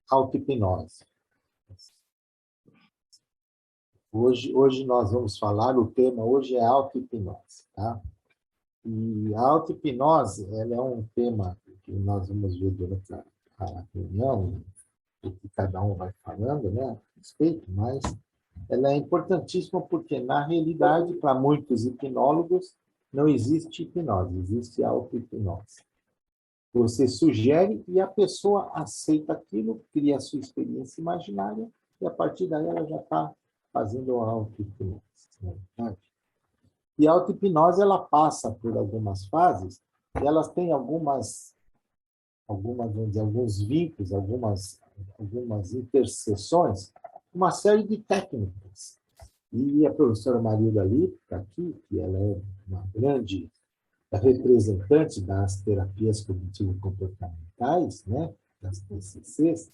auto-hipnose. Hoje nós vamos falar, o tema hoje é auto-hipnose, tá? E a auto-hipnose, ela é um tema que nós vamos ver durante a reunião, o que cada um vai falando, né, a respeito, mas ela é importantíssima porque, na realidade, para muitos hipnólogos, não existe hipnose, existe auto-hipnose. Você sugere e a pessoa aceita aquilo, cria a sua experiência imaginária e, a partir daí, ela já está fazendo a auto-hipnose. Né? E a auto-hipnose, ela passa por algumas fases e elas têm algumas vamos dizer, alguns vínculos, algumas interseções, uma série de técnicas. E a professora Marilda Lippe, está aqui, que ela é uma grande representante das terapias cognitivo-comportamentais, né, das TCCs,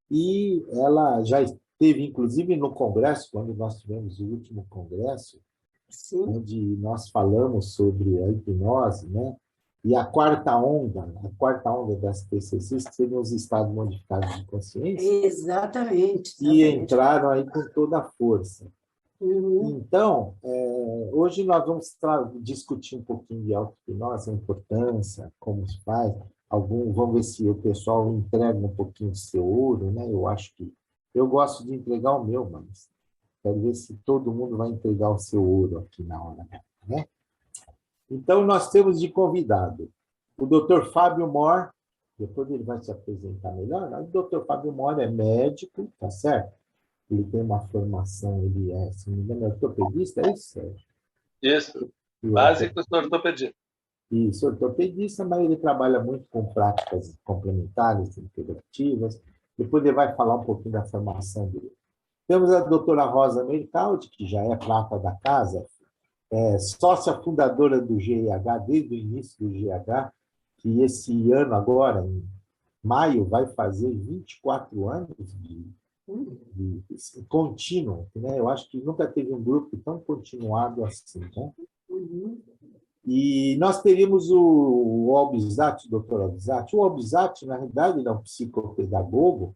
e ela já esteve, inclusive, no congresso, quando nós tivemos o último congresso, sim, onde nós falamos sobre a hipnose, né, e a quarta onda das TCCs, que seriam os estados modificados de consciência. Exatamente. E entraram aí com toda a força. Uhum. Então, hoje nós vamos discutir um pouquinho de auto-hipnose, a importância, como se faz. Vamos ver se o pessoal entrega um pouquinho do seu ouro, né? Eu acho que... Eu gosto de entregar o meu, mas quero ver se todo mundo vai entregar o seu ouro aqui na hora, né? Então, nós temos de convidado o Dr. Fábio Mor, depois ele vai se apresentar melhor. O Dr. Fábio Mor é médico, tá certo? Ele tem uma formação, ele é, se não me engano, ortopedista, é isso, Sérgio? Isso, básico de ortopedia. Isso, ortopedista, mas ele trabalha muito com práticas complementares, integrativas. Depois ele vai falar um pouquinho da formação dele. Temos a doutora Rosa Mercaldi, que já é prata da casa, sócia fundadora do GIH, desde o início do GIH, que esse ano agora, em maio, vai fazer 24 anos de contínuo, né? Eu acho que nunca teve um grupo tão continuado assim, né? E nós teríamos o Albizati, o doutor Albizati. O Albizati, na realidade, ele é um psicopedagogo,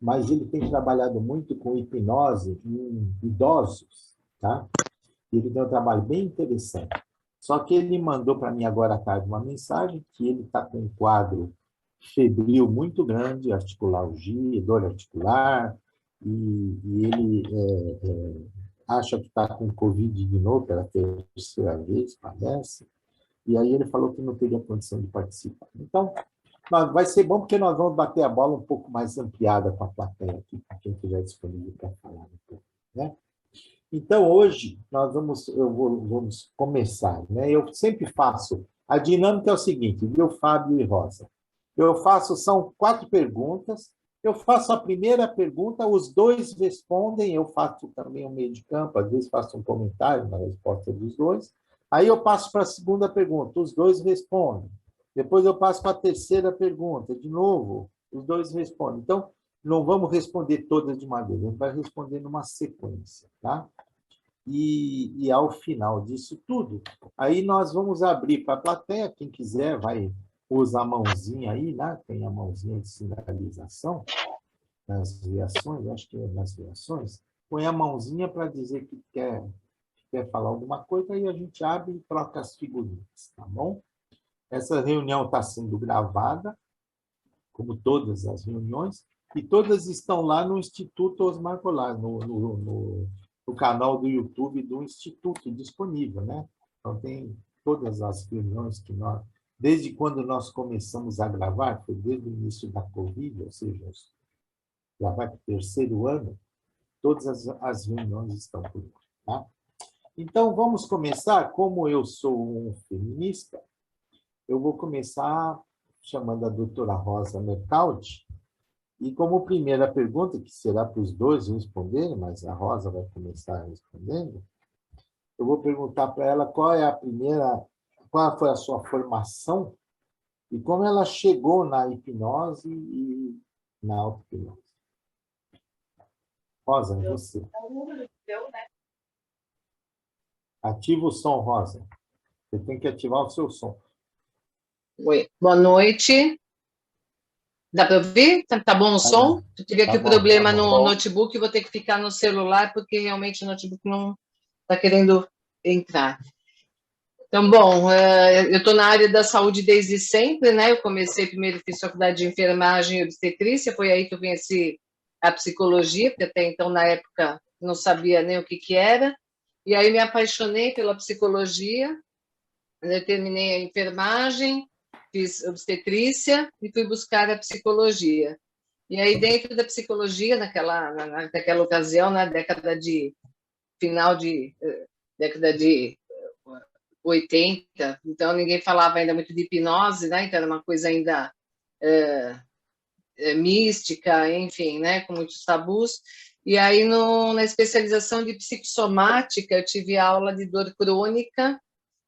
mas ele tem trabalhado muito com hipnose em idosos, tá? Ele tem um trabalho bem interessante. Só que ele mandou para mim agora à tarde uma mensagem que ele está com um quadro febril muito grande, articulalgia, dor articular, e ele acha que está com Covid de novo, pela terceira vez, parece, e aí ele falou que não teria condição de participar. Então, vai ser bom porque nós vamos bater a bola um pouco mais ampliada com a plateia aqui, para quem estiver disponível para falar um pouco, né? Então, hoje, vamos começar, né? Eu sempre faço, a dinâmica é o seguinte, viu, Fábio e Rosa? São 4 perguntas, eu faço a primeira pergunta, os dois respondem, eu faço também um meio de campo, às vezes faço um comentário na resposta dos dois, aí eu passo para a segunda pergunta, os dois respondem. Depois eu passo para a terceira pergunta, de novo, os dois respondem. Então, não vamos responder todas de uma vez, a gente vai responder numa sequência, tá? E ao final disso tudo, aí nós vamos abrir para a plateia, quem quiser vai usar a mãozinha aí, né? Tem a mãozinha de sinalização nas reações, acho que é nas reações, põe a mãozinha para dizer que quer falar alguma coisa, aí a gente abre e troca as figurinhas, tá bom? Essa reunião está sendo gravada, como todas as reuniões, e todas estão lá no Instituto Osmar Goulart, no canal do YouTube do Instituto disponível, né? Então, tem todas as reuniões que nós... Desde quando nós começamos a gravar, foi desde o início da Covid, ou seja, já vai para o terceiro ano, todas as reuniões estão por lá, tá? Então, vamos começar. Como eu sou um feminista, eu vou começar chamando a doutora Rosa Mercaldi, e como primeira pergunta, que será para os dois responderem, mas a Rosa vai começar respondendo, eu vou perguntar para ela qual foi a sua formação e como ela chegou na hipnose e na auto-hipnose. Rosa, você. Ativa o som, Rosa. Você tem que ativar o seu som. Oi, boa noite. Dá para ouvir? Tá bom o som? Eu tive aqui problema no bom. notebook, vou ter que ficar no celular, porque realmente o notebook não está querendo entrar. Então, bom, eu estou na área da saúde desde sempre, né? Eu comecei primeiro, fiz faculdade de enfermagem e obstetrícia, foi aí que eu conheci a psicologia, porque até então, na época, não sabia nem o que era. E aí me apaixonei pela psicologia, eu terminei a enfermagem, fiz obstetrícia e fui buscar a psicologia. E aí, dentro da psicologia, naquela ocasião, na final de década de 80, então ninguém falava ainda muito de hipnose, né? Então era uma coisa ainda mística, enfim, né? Com muitos tabus. E aí, na especialização de psicossomática, eu tive aula de dor crônica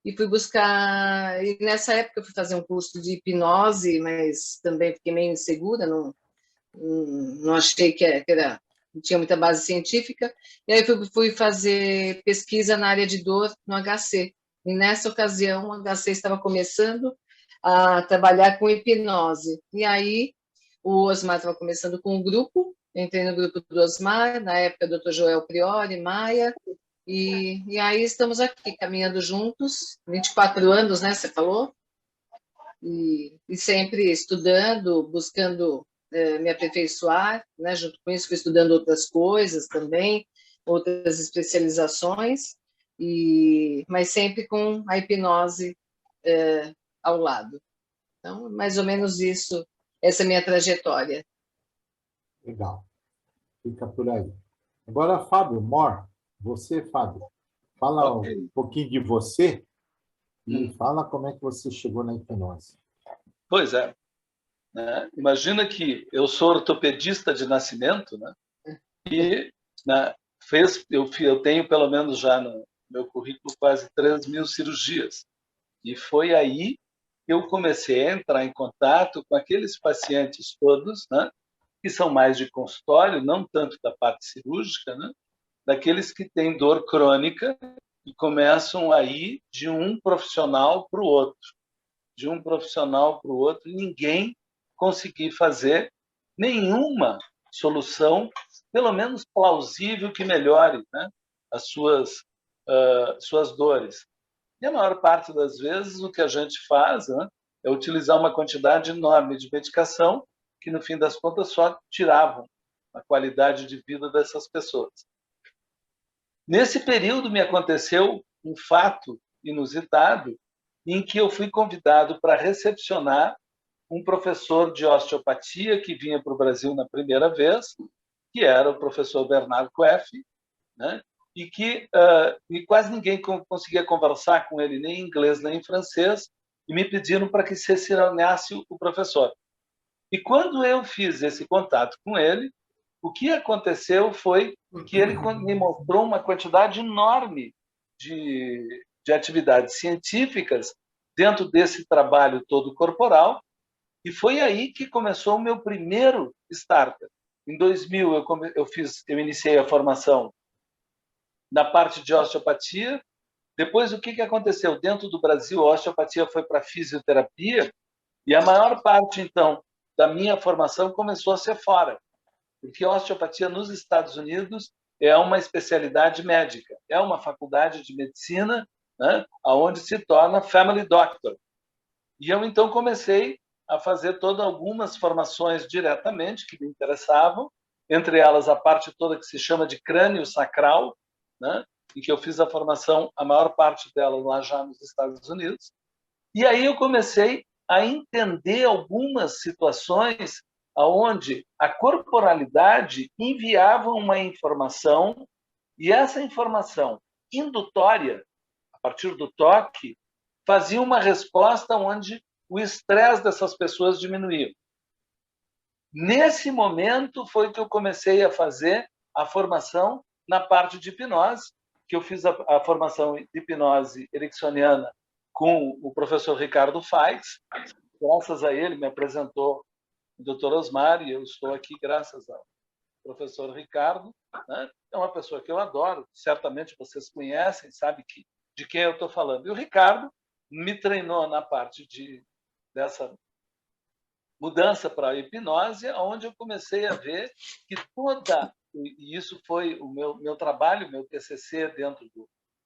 e fui buscar. E nessa época eu fui fazer um curso de hipnose, mas também fiquei meio insegura, não achei que era, não tinha muita base científica. E aí fui fazer pesquisa na área de dor no HC. E nessa ocasião, o HC estava começando a trabalhar com hipnose. E aí o Osmar estava começando com um grupo, entrei no grupo do Osmar, na época o Dr. Joel Priori, Maia, e aí estamos aqui, caminhando juntos, 24 anos, né, você falou? E sempre estudando, buscando me aperfeiçoar, né, junto com isso fui estudando outras coisas também, outras especializações, mas sempre com a hipnose ao lado. Então, mais ou menos isso, essa é a minha trajetória. Legal. Fica por aí. Agora, Fábio Mor, você, Fábio, fala um pouquinho de você e fala como é que você chegou na hipnose. Pois é. Né? Imagina que eu sou ortopedista de nascimento, né? E né, eu tenho pelo menos já no meu currículo quase 3.000 cirurgias. E foi aí que eu comecei a entrar em contato com aqueles pacientes todos, né? Que são mais de consultório, não tanto da parte cirúrgica, né? Daqueles que têm dor crônica e começam a ir de um profissional para o outro, de um profissional para o outro, e ninguém conseguir fazer nenhuma solução, pelo menos plausível, que melhore, né, as suas dores. E a maior parte das vezes o que a gente faz, né, é utilizar uma quantidade enorme de medicação que, no fim das contas, só tiravam a qualidade de vida dessas pessoas. Nesse período me aconteceu um fato inusitado em que eu fui convidado para recepcionar um professor de osteopatia que vinha para o Brasil na primeira vez, que era o professor Bernard Queff, né? E quase ninguém conseguia conversar com ele, nem em inglês, nem em francês, e me pediram para que sessionasse o professor. E quando eu fiz esse contato com ele, o que aconteceu foi que ele me mostrou uma quantidade enorme de atividades científicas dentro desse trabalho todo corporal, e foi aí que começou o meu primeiro starter. Em 2000, eu iniciei a formação na parte de osteopatia. Depois, o que aconteceu? Dentro do Brasil, a osteopatia foi para a fisioterapia, e a maior parte, então, da minha formação começou a ser fora, porque a osteopatia nos Estados Unidos é uma especialidade médica, é uma faculdade de medicina, né, onde se torna family doctor. E eu, então, comecei a fazer algumas formações diretamente que me interessavam, entre elas a parte toda que se chama de crânio sacral, né, em que eu fiz a formação, a maior parte dela lá já nos Estados Unidos. E aí eu comecei a entender algumas situações onde a corporalidade enviava uma informação, e essa informação indutória, a partir do toque, fazia uma resposta onde o estresse dessas pessoas diminuía. Nesse momento foi que eu comecei a fazer a formação na parte de hipnose, que eu fiz a formação de hipnose ericksoniana com o professor Ricardo Faix. Graças a ele, me apresentou o Dr. Osmar, e eu estou aqui graças ao professor Ricardo. Né? É uma pessoa que eu adoro, certamente vocês conhecem, sabem de quem eu estou falando. E o Ricardo me treinou na parte dessa mudança para a hipnose, onde eu comecei a ver que e isso foi o meu trabalho, meu TCC dentro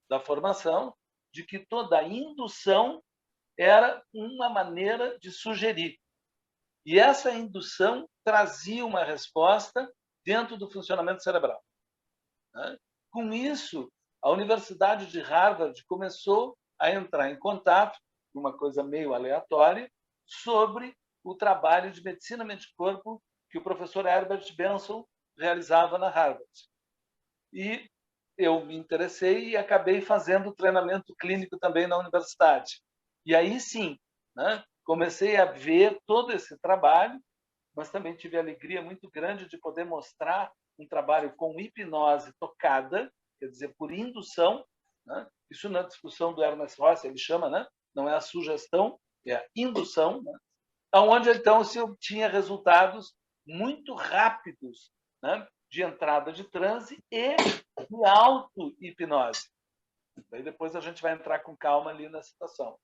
da formação, de que toda indução era uma maneira de sugerir. E essa indução trazia uma resposta dentro do funcionamento cerebral. Né? Com isso, a Universidade de Harvard começou a entrar em contato, uma coisa meio aleatória, sobre o trabalho de medicina mente-corpo que o professor Herbert Benson realizava na Harvard. E eu me interessei e acabei fazendo treinamento clínico também na universidade. E aí sim, né, comecei a ver todo esse trabalho, mas também tive a alegria muito grande de poder mostrar um trabalho com hipnose tocada, quer dizer, por indução, né? Isso na discussão do Ernest Rossi, ele chama, né? Não é a sugestão, é a indução, né? Onde, então, se obtinha resultados muito rápidos, né? De entrada de transe e de auto-hipnose. Daí depois a gente vai entrar com calma ali na situação.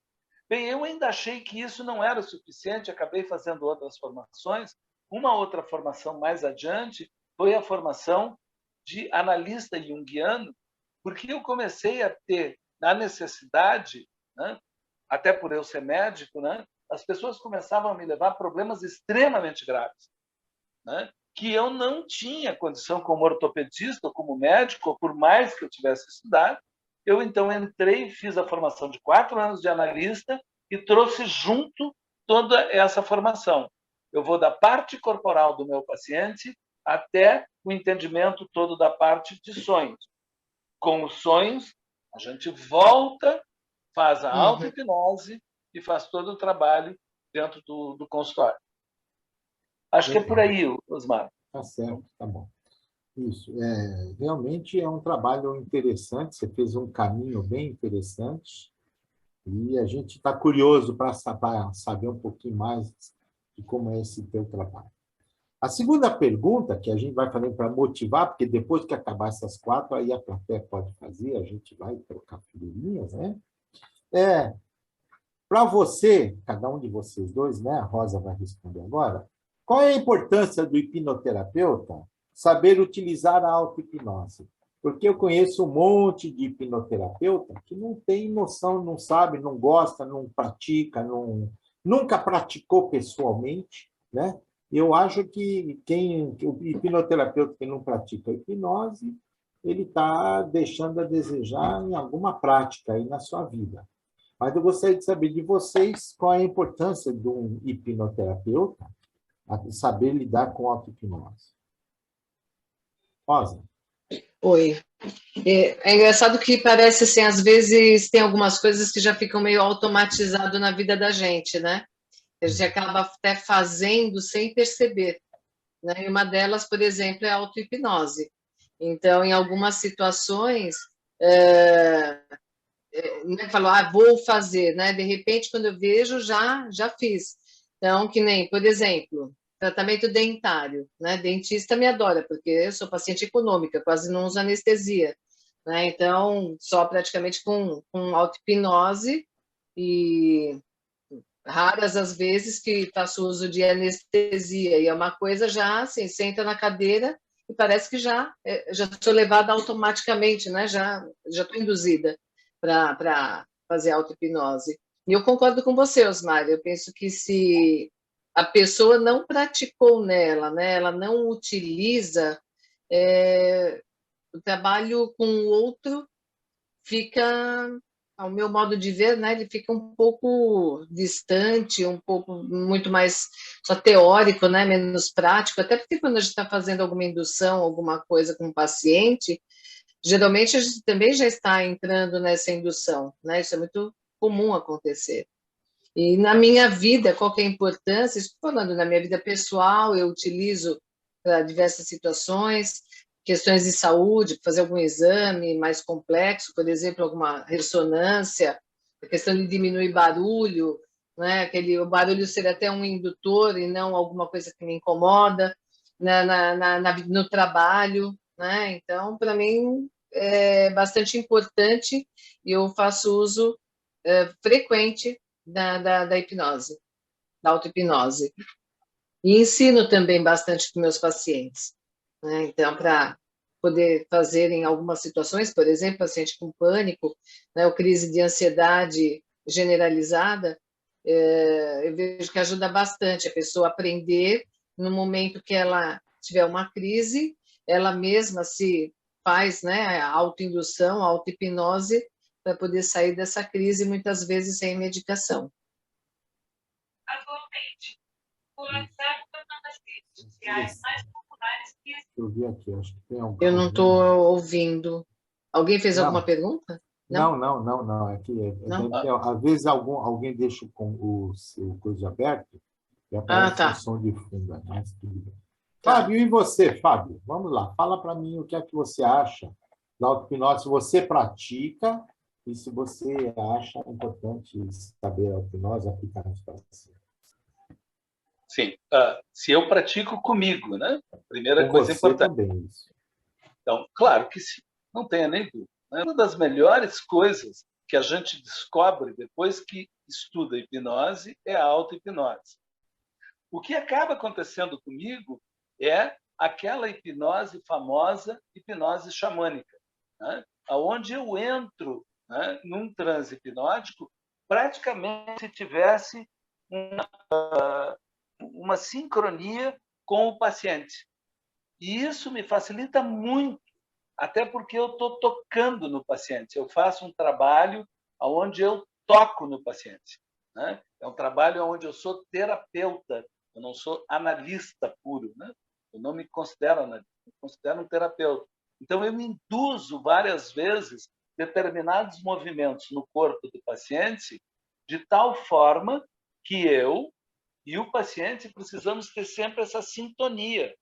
Bem, eu ainda achei que isso não era o suficiente, acabei fazendo outras formações. Uma outra formação mais adiante foi a formação de analista junguiano, porque eu comecei a ter a necessidade, né, até por eu ser médico, né, as pessoas começavam a me levar a problemas extremamente graves, né, que eu não tinha condição como ortopedista ou como médico, por mais que eu tivesse estudado. Eu, então, entrei, fiz a formação de 4 anos de analista e trouxe junto toda essa formação. Eu vou da parte corporal do meu paciente até o entendimento todo da parte de sonhos. Com os sonhos, a gente volta, faz a auto-hipnose e faz todo o trabalho dentro do consultório. Acho que é por aí, Osmar. Tá certo, tá bom. Isso, realmente é um trabalho interessante, você fez um caminho bem interessante e a gente está curioso para saber um pouquinho mais de como é esse teu trabalho. A segunda pergunta, que a gente vai fazer para motivar, porque depois que acabar essas 4, aí a plateia pode fazer, a gente vai trocar figurinhas, né? Para você, cada um de vocês dois, né? A Rosa vai responder agora, qual é a importância do hipnoterapeuta saber utilizar a auto-hipnose? Porque eu conheço um monte de hipnoterapeuta que não tem noção, não sabe, não gosta, não pratica, nunca praticou pessoalmente, né? Eu acho que o hipnoterapeuta que não pratica a hipnose, ele está deixando a desejar em alguma prática aí na sua vida. Mas eu gostaria de saber de vocês qual é a importância de um hipnoterapeuta saber lidar com a auto-hipnose. Rosa. Oi. É engraçado que parece assim, às vezes tem algumas coisas que já ficam meio automatizado na vida da gente, né? A gente acaba até fazendo sem perceber, né? E uma delas, por exemplo, é a auto-hipnose. Então, em algumas situações, falou, vou fazer, né? De repente, quando eu vejo, já fiz. Então, que nem, por exemplo, tratamento dentário, né? Dentista me adora, porque eu sou paciente econômica, quase não uso anestesia, né? Então, só praticamente com auto-hipnose e raras as vezes que faço uso de anestesia, e é uma coisa já, assim, senta na cadeira e parece que já sou levada automaticamente, né? Já estou induzida para fazer auto-hipnose. E eu concordo com você, Osmar, eu penso que se a pessoa não praticou nela, né? Ela não utiliza, o trabalho com o outro fica, ao meu modo de ver, né, ele fica um pouco distante, um pouco muito mais só teórico, né, menos prático, até porque quando a gente está fazendo alguma indução, alguma coisa com o paciente, geralmente a gente também já está entrando nessa indução, né, isso é muito comum acontecer. E na minha vida, qual que é a importância? Estou falando na minha vida pessoal, eu utilizo para diversas situações, questões de saúde, fazer algum exame mais complexo, por exemplo, alguma ressonância, a questão de diminuir barulho, né? O barulho ser até um indutor e não alguma coisa que me incomoda no trabalho, né? Então, para mim, é bastante importante e eu faço uso frequente da hipnose, da auto-hipnose. E ensino também bastante para meus pacientes, né? Então, para poder fazer em algumas situações, por exemplo, paciente com pânico, né, ou crise de ansiedade generalizada, eu vejo que ajuda bastante a pessoa a aprender no momento que ela tiver uma crise, ela mesma se faz, né, a autoindução, a auto-hipnose, para poder sair dessa crise, muitas vezes sem medicação. Atualmente, o WhatsApp é uma das redes sociais mais populares que existem. Eu vi aqui, acho que tem algum. Eu não estou ouvindo. Alguém fez alguma pergunta? Não. É que Não? deve ter, às vezes alguém deixa o seu coisa aberto e aparece tá. um som de fundo. Né? Tá. Fábio, e você, Fábio? Vamos lá, fala para mim o que é que você acha da auto-hipnose, se você pratica e se você acha importante saber a auto-hipnose aplicar nos pacientes. Sim, se eu pratico comigo, né? Primeira Com coisa você importante. também, isso. Então, claro que sim, não tenha nem dúvida. Uma das melhores coisas que a gente descobre depois que estuda hipnose é a auto-hipnose. O que acaba acontecendo comigo é aquela hipnose famosa, hipnose xamânica, né? Onde eu entro, né, num transe hipnótico praticamente se tivesse uma sincronia com o paciente. E isso me facilita muito, até porque eu estou tocando no paciente. Eu faço um trabalho onde eu toco no paciente, né? É um trabalho onde eu sou terapeuta, eu não sou analista puro, né? Eu não me considero analista, eu me considero um terapeuta. Então, eu induzo várias vezes determinados movimentos no corpo do paciente de tal forma que eu e o paciente precisamos ter sempre essa sintonia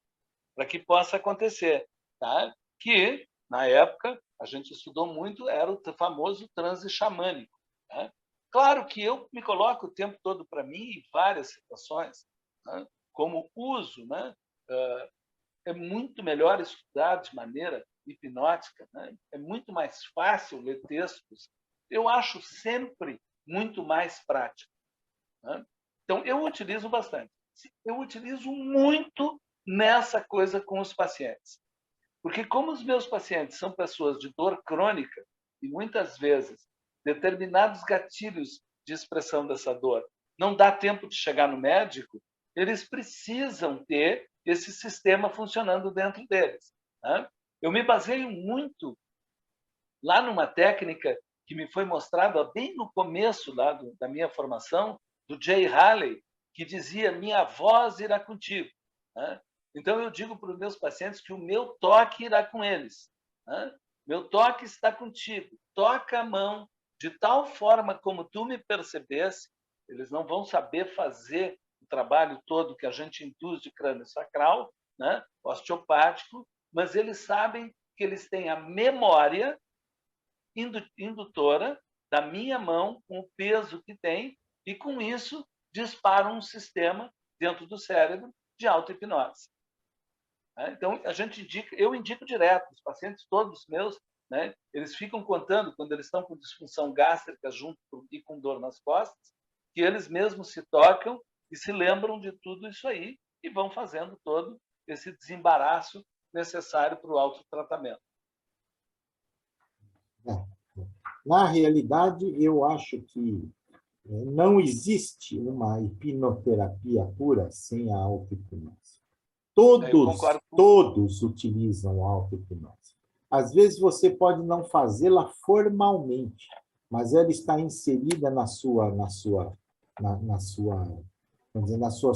para que possa acontecer, tá? Que, na época, a gente estudou muito, era o famoso transe xamânico. Tá? Claro que eu me coloco o tempo todo para mim em várias situações, tá? Como uso, né? É muito melhor estudar de maneira hipnótica, né? É muito mais fácil ler textos. Eu acho sempre muito mais prático. Né? Então, eu utilizo bastante. Eu utilizo muito nessa coisa com os pacientes. Porque como os meus pacientes são pessoas de dor crônica, e muitas vezes determinados gatilhos de expressão dessa dor não dá tempo de chegar no médico, eles precisam ter esse sistema funcionando dentro deles. Né? Eu me baseio muito lá numa técnica que me foi mostrada bem no começo lá da minha formação, do Jay Haley, que dizia: minha voz irá contigo. Né? Então, eu digo para os meus pacientes que o meu toque irá com eles. Né? Meu toque está contigo. Toca a mão de tal forma como tu me percebesse. Eles não vão saber fazer o trabalho todo que a gente induz de crânio sacral, né? Osteopático, mas eles sabem que eles têm a memória indutora da minha mão, com o peso que tem, e com isso dispara um sistema dentro do cérebro de auto-hipnose. Então, eu indico direto, os pacientes todos meus, né, eles ficam contando, quando eles estão com disfunção gástrica junto e com dor nas costas, que eles mesmos se tocam e se lembram de tudo isso aí e vão fazendo todo esse desembaraço necessário para o autotratamento. Na realidade, eu acho que não existe uma hipnoterapia pura sem a auto-hipnose. Todos utilizam a auto-hipnose. Às vezes você pode não fazê-la formalmente, mas ela está inserida nas suas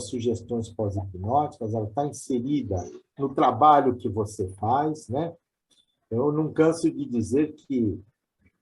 sugestões pós-hipnóticas, ela está inserida no trabalho que você faz, né? Eu não canso de dizer que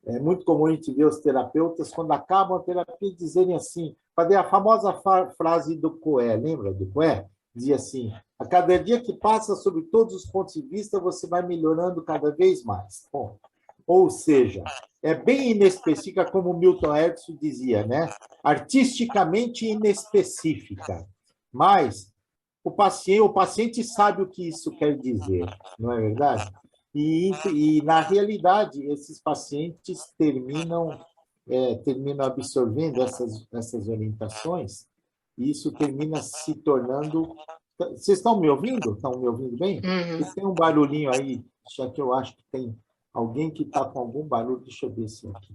é muito comum a gente ver os terapeutas, quando acabam a terapia, dizerem assim, fazer a famosa frase do Coé, lembra do Coé? Dizia assim: a cada dia que passa, sob todos os pontos de vista, você vai melhorando cada vez mais. Bom, ou seja, é bem inespecífica, como Milton Erickson dizia, né? Artisticamente inespecífica. Mas o paciente sabe o que isso quer dizer, não é verdade? E na realidade, esses pacientes terminam absorvendo essas orientações e isso termina se tornando... Vocês estão me ouvindo? Estão me ouvindo bem? Uhum. E tem um barulhinho aí, já que eu acho que tem alguém que está com algum barulho. Deixa eu ver se é aqui.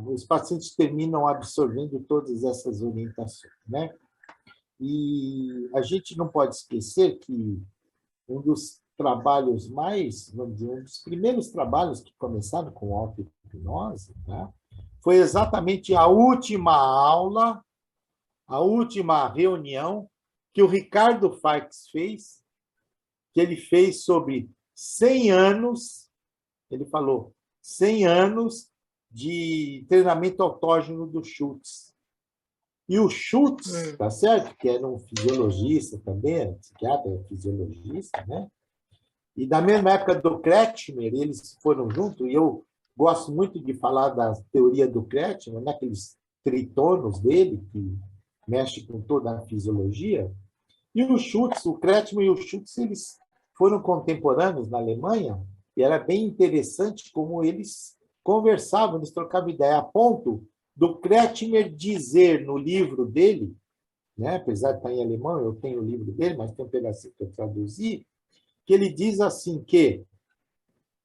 Os pacientes terminam absorvendo todas essas orientações, né? E a gente não pode esquecer que um dos trabalhos mais, vamos dizer, um dos primeiros trabalhos que começaram com auto-hipnose, né, foi exatamente a última aula, a última reunião que o Ricardo Faix fez, que ele fez sobre 100 anos, ele falou, 100 anos de treinamento autógeno do Schultz. E o Schultz, tá certo? Que era um fisiologista também, psiquiatra, fisiologista, né? E da mesma época do Kretschmer, eles foram juntos, e eu gosto muito de falar da teoria do Kretschmer, né? Aqueles tritonos dele, que mexe com toda a fisiologia. E o Schultz, o Kretschmer e o Schultz, eles foram contemporâneos na Alemanha, e era bem interessante como eles conversavam, eles trocavam ideia, a ponto do Kretschmer dizer no livro dele, né? Apesar de estar em alemão, eu tenho o livro dele, mas tem um pedacinho que eu traduzi, que ele diz assim que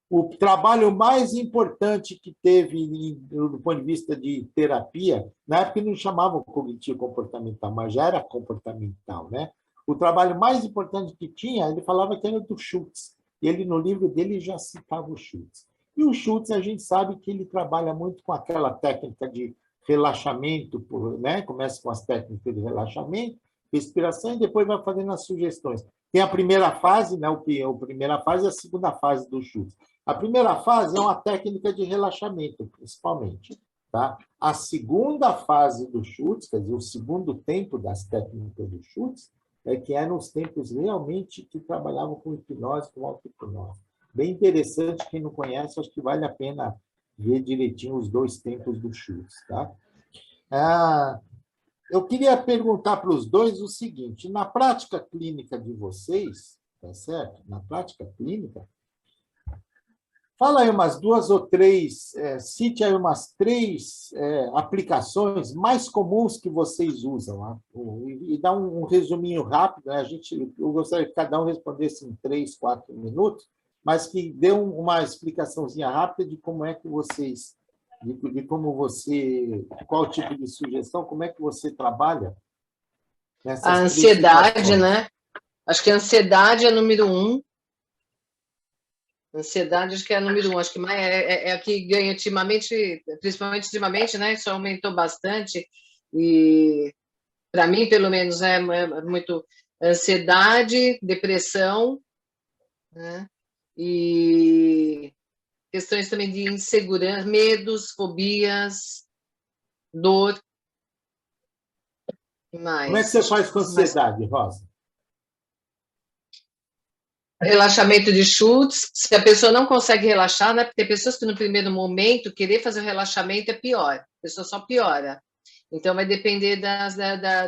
o trabalho mais importante que teve do ponto de vista de terapia, na época não chamavam cognitivo comportamental, mas já era comportamental, né? O trabalho mais importante que tinha, ele falava que era do Schultz. E ele, no livro dele, já citava o Schultz. E o Schultz, a gente sabe que ele trabalha muito com aquela técnica de relaxamento, né? Começa com as técnicas de relaxamento, respiração, e depois vai fazendo as sugestões. Tem a primeira fase, né? A primeira fase e a segunda fase do Schultz. A primeira fase é uma técnica de relaxamento, principalmente. Tá? A segunda fase do Schultz, quer dizer, o segundo tempo das técnicas do Schultz, é que eram os tempos realmente que trabalhavam com hipnose, com auto-hipnose. Bem interessante, quem não conhece, acho que vale a pena ver direitinho os dois tempos do Schultz. Tá? Eu queria perguntar para os dois o seguinte, na prática clínica de vocês, tá certo? Na prática clínica, fala aí umas duas ou três, cite aí umas três aplicações mais comuns que vocês usam, e dá um resuminho rápido, né? Eu gostaria que cada um respondesse em 3, 4 minutos, mas que dê uma explicaçãozinha rápida de como é que vocês, qual tipo de sugestão, como é que você trabalha nessas A ansiedade, situações. né? Acho que a ansiedade é número 1. Ansiedade, acho que é a número 1. Acho que é a que ganha ultimamente, principalmente ultimamente, né? Isso aumentou bastante. E, para mim, pelo menos, é muito ansiedade, depressão, né? E questões também de insegurança, medos, fobias, dor. Mais. Como é que você faz com ansiedade, Rosa? Relaxamento de Schultz. Se a pessoa não consegue relaxar, né? Porque tem pessoas que no primeiro momento querer fazer o relaxamento é pior, a pessoa só piora. Então vai depender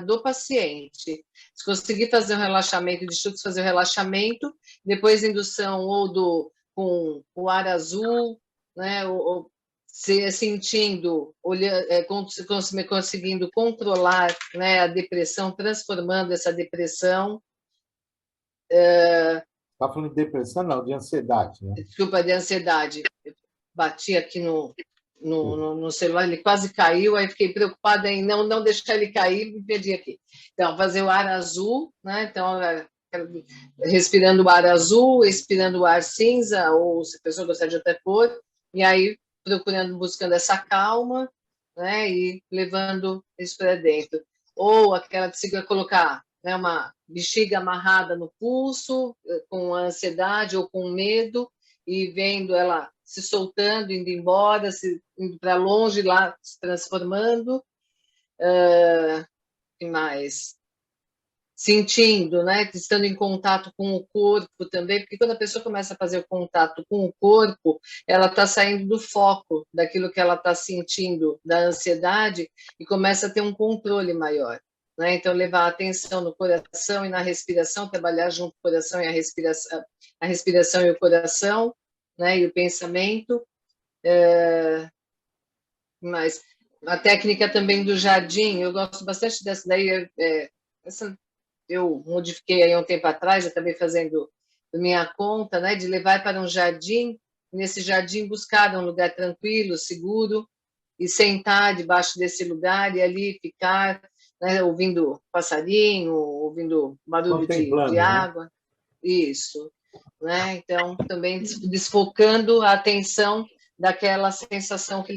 do paciente. Se conseguir fazer o relaxamento de Schultz, fazer o relaxamento, depois indução ou com o ar azul, né? Ou sentindo, conseguindo controlar, né, a depressão, transformando essa depressão. Está falando de depressão, não, de ansiedade, né? Desculpa, de ansiedade. Eu bati aqui no celular, ele quase caiu, aí fiquei preocupada em não deixar ele cair, me perdi aqui. Então, fazer o ar azul, né? Então, respirando o ar azul, expirando o ar cinza, ou se a pessoa gostar de outra cor, e aí buscando essa calma, né? E levando isso para dentro. Ou aquela de se colocar, né, uma bexiga amarrada no pulso, com ansiedade ou com medo, e vendo ela se soltando, indo embora, indo para longe, lá se transformando. Que mais? Sentindo, né? Estando em contato com o corpo também, porque quando a pessoa começa a fazer o contato com o corpo, ela está saindo do foco daquilo que ela está sentindo, da ansiedade, e começa a ter um controle maior. Né? Então, levar a atenção no coração e na respiração, trabalhar junto com o coração e a respiração e o coração, né? E o pensamento. Mas A técnica também do jardim, eu gosto bastante dessa daí. Essa eu modifiquei aí um tempo atrás, acabei fazendo minha conta, né, de levar para um jardim, nesse jardim buscar um lugar tranquilo, seguro, e sentar debaixo desse lugar e ali ficar, né, ouvindo passarinho, ouvindo barulho de Contemplando, né? água, isso, né? Então, também desfocando a atenção daquela sensação que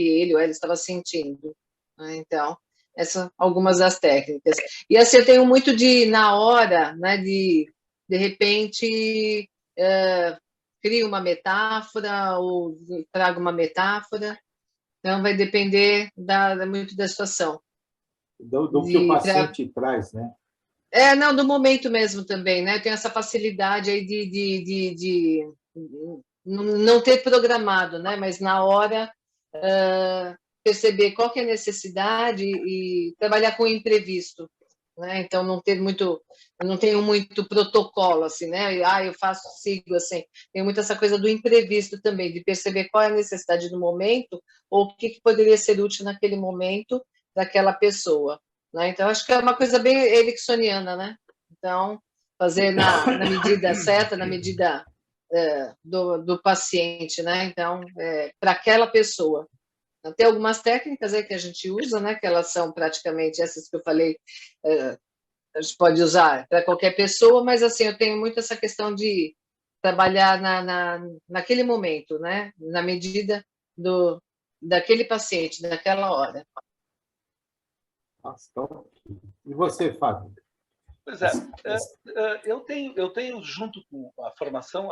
ele ou ela estava sentindo, né? Então, essas algumas das técnicas. E assim, eu tenho muito de, na hora, né, de repente, crio uma metáfora ou trago uma metáfora, então vai depender muito da situação. Do que o paciente traz, né? Não, do momento mesmo também, né? Eu tenho essa facilidade aí de não ter programado, né? Mas na hora perceber qual que é a necessidade e trabalhar com o imprevisto, né? Então não ter muito, eu não tenho muito protocolo assim, né? Eu sigo assim. Tem muito essa coisa do imprevisto também, de perceber qual é a necessidade do momento ou o que poderia ser útil naquele momento daquela pessoa, né? Então acho que é uma coisa bem ericksoniana, né? Então fazer na medida certa, na medida do paciente, né? Então para aquela pessoa. Tem algumas técnicas aí que a gente usa, né? Que elas são praticamente essas que eu falei, a gente pode usar para qualquer pessoa, mas assim, eu tenho muito essa questão de trabalhar naquele momento, né? Na medida daquele paciente, daquela hora. Nossa, então... E você, Fábio? Pois é, eu tenho junto com a formação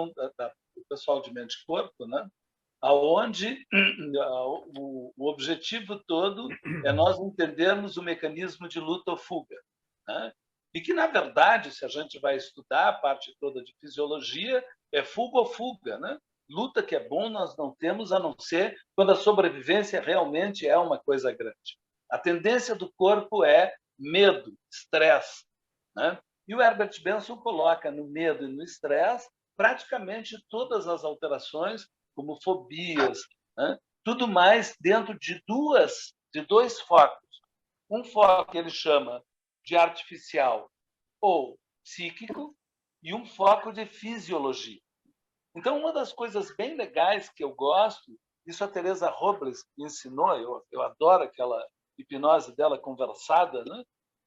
do pessoal de mente e corpo, né? Aonde o objetivo todo é nós entendermos o mecanismo de luta ou fuga, né? E que, na verdade, se a gente vai estudar a parte toda de fisiologia, é fuga ou fuga, né? Luta que é bom nós não temos, a não ser quando a sobrevivência realmente é uma coisa grande. A tendência do corpo é medo, estresse, né? E o Herbert Benson coloca no medo e no estresse praticamente todas as alterações, como fobias, né? Tudo mais dentro de dois focos. Um foco que ele chama de artificial ou psíquico e um foco de fisiologia. Então, uma das coisas bem legais que eu gosto, isso a Teresa Robles ensinou, eu adoro aquela hipnose dela conversada,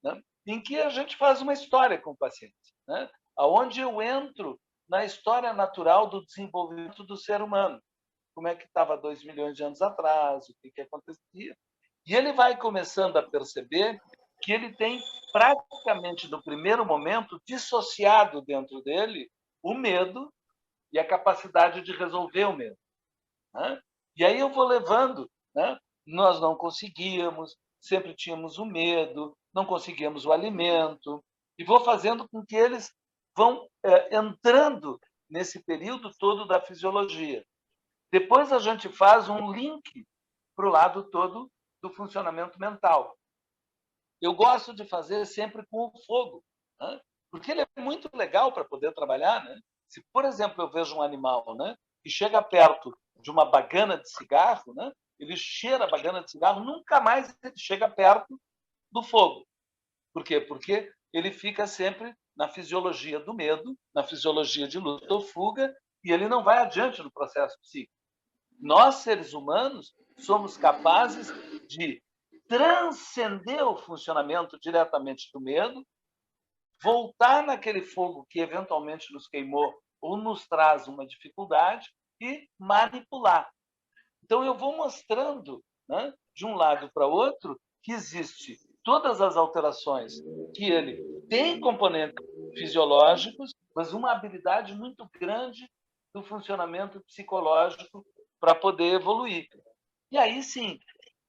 né? Em que a gente faz uma história com o paciente, né? Onde eu entro na história natural do desenvolvimento do ser humano. Como é que estava 2 milhões de anos atrás, o que acontecia. E ele vai começando a perceber que ele tem praticamente, no primeiro momento, dissociado dentro dele o medo e a capacidade de resolver o medo, né? E aí eu vou levando, né? Nós não conseguíamos, sempre tínhamos o medo, não conseguíamos o alimento, e vou fazendo com que eles vão entrando nesse período todo da fisiologia. Depois a gente faz um link para o lado todo do funcionamento mental. Eu gosto de fazer sempre com o fogo, né? Porque ele é muito legal para poder trabalhar, né? Se, por exemplo, eu vejo um animal, né, que chega perto de uma bagana de cigarro, né, ele cheira a bagana de cigarro, nunca mais ele chega perto do fogo. Por quê? Porque ele fica sempre na fisiologia do medo, na fisiologia de luta ou fuga, e ele não vai adiante no processo psíquico. Nós, seres humanos, somos capazes de transcender o funcionamento diretamente do medo, voltar naquele fogo que eventualmente nos queimou ou nos traz uma dificuldade e manipular. Então, eu vou mostrando, né, de um lado para o outro, que existe todas as alterações, que ele tem componentes fisiológicos, mas uma habilidade muito grande do funcionamento psicológico para poder evoluir. E aí, sim,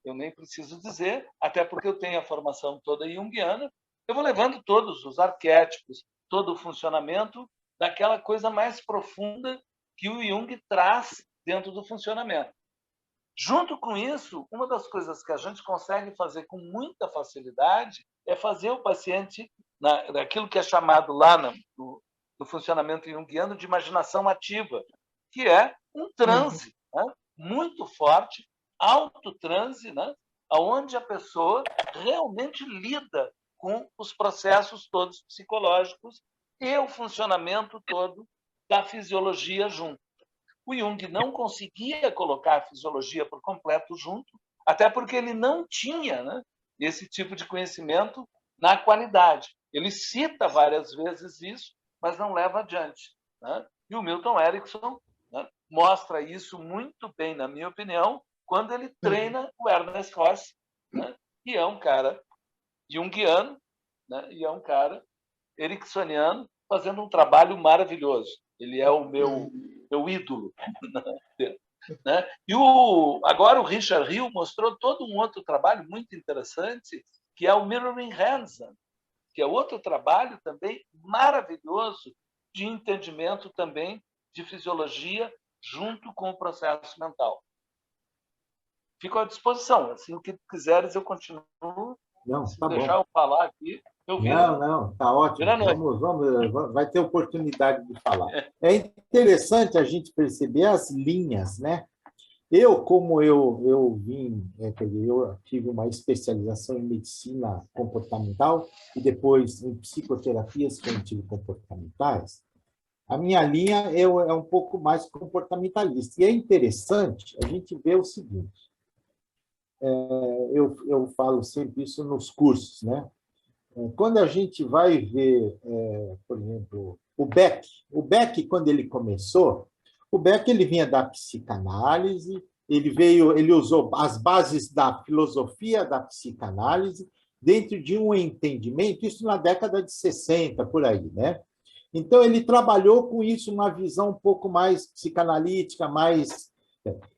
eu nem preciso dizer, até porque eu tenho a formação toda junguiana, eu vou levando todos os arquétipos, todo o funcionamento daquela coisa mais profunda que o Jung traz dentro do funcionamento. Junto com isso, uma das coisas que a gente consegue fazer com muita facilidade é fazer o paciente, naquilo que é chamado lá no funcionamento junguiano de imaginação ativa, que é um transe, né, muito forte, alto transe, né? Onde a pessoa realmente lida com os processos todos psicológicos e o funcionamento todo da fisiologia junto. O Jung não conseguia colocar a fisiologia por completo junto, até porque ele não tinha, né, esse tipo de conhecimento na qualidade. Ele cita várias vezes isso, mas não leva adiante, né? E o Milton Erickson, né, mostra isso muito bem, na minha opinião, quando ele treina o Ernest Ross, né, que é um cara junguiano, né, e é um cara ericksoniano, fazendo um trabalho maravilhoso. Ele é o meu ídolo. Né? E agora o Richard Hill mostrou todo um outro trabalho muito interessante, que é o Mirroring Hansen, que é outro trabalho também maravilhoso de entendimento também de fisiologia junto com o processo mental. Fico à disposição. Assim, o que quiseres, eu continuo. Não, Se tá deixar bom. eu falar aqui, eu viro. Não, tá ótimo. Vai ter oportunidade de falar. É interessante a gente perceber as linhas, né? Como eu eu tive uma especialização em medicina comportamental e depois em psicoterapias cognitivo-comportamentais, a minha linha é um pouco mais comportamentalista. E é interessante a gente ver o seguinte, eu falo sempre isso nos cursos, né? Quando a gente vai ver, por exemplo, o Beck, quando ele começou, o Beck ele vinha da psicanálise, ele usou as bases da filosofia da psicanálise dentro de um entendimento, isso na década de 60, por aí, né? Então, ele trabalhou com isso, uma visão um pouco mais psicanalítica, mais...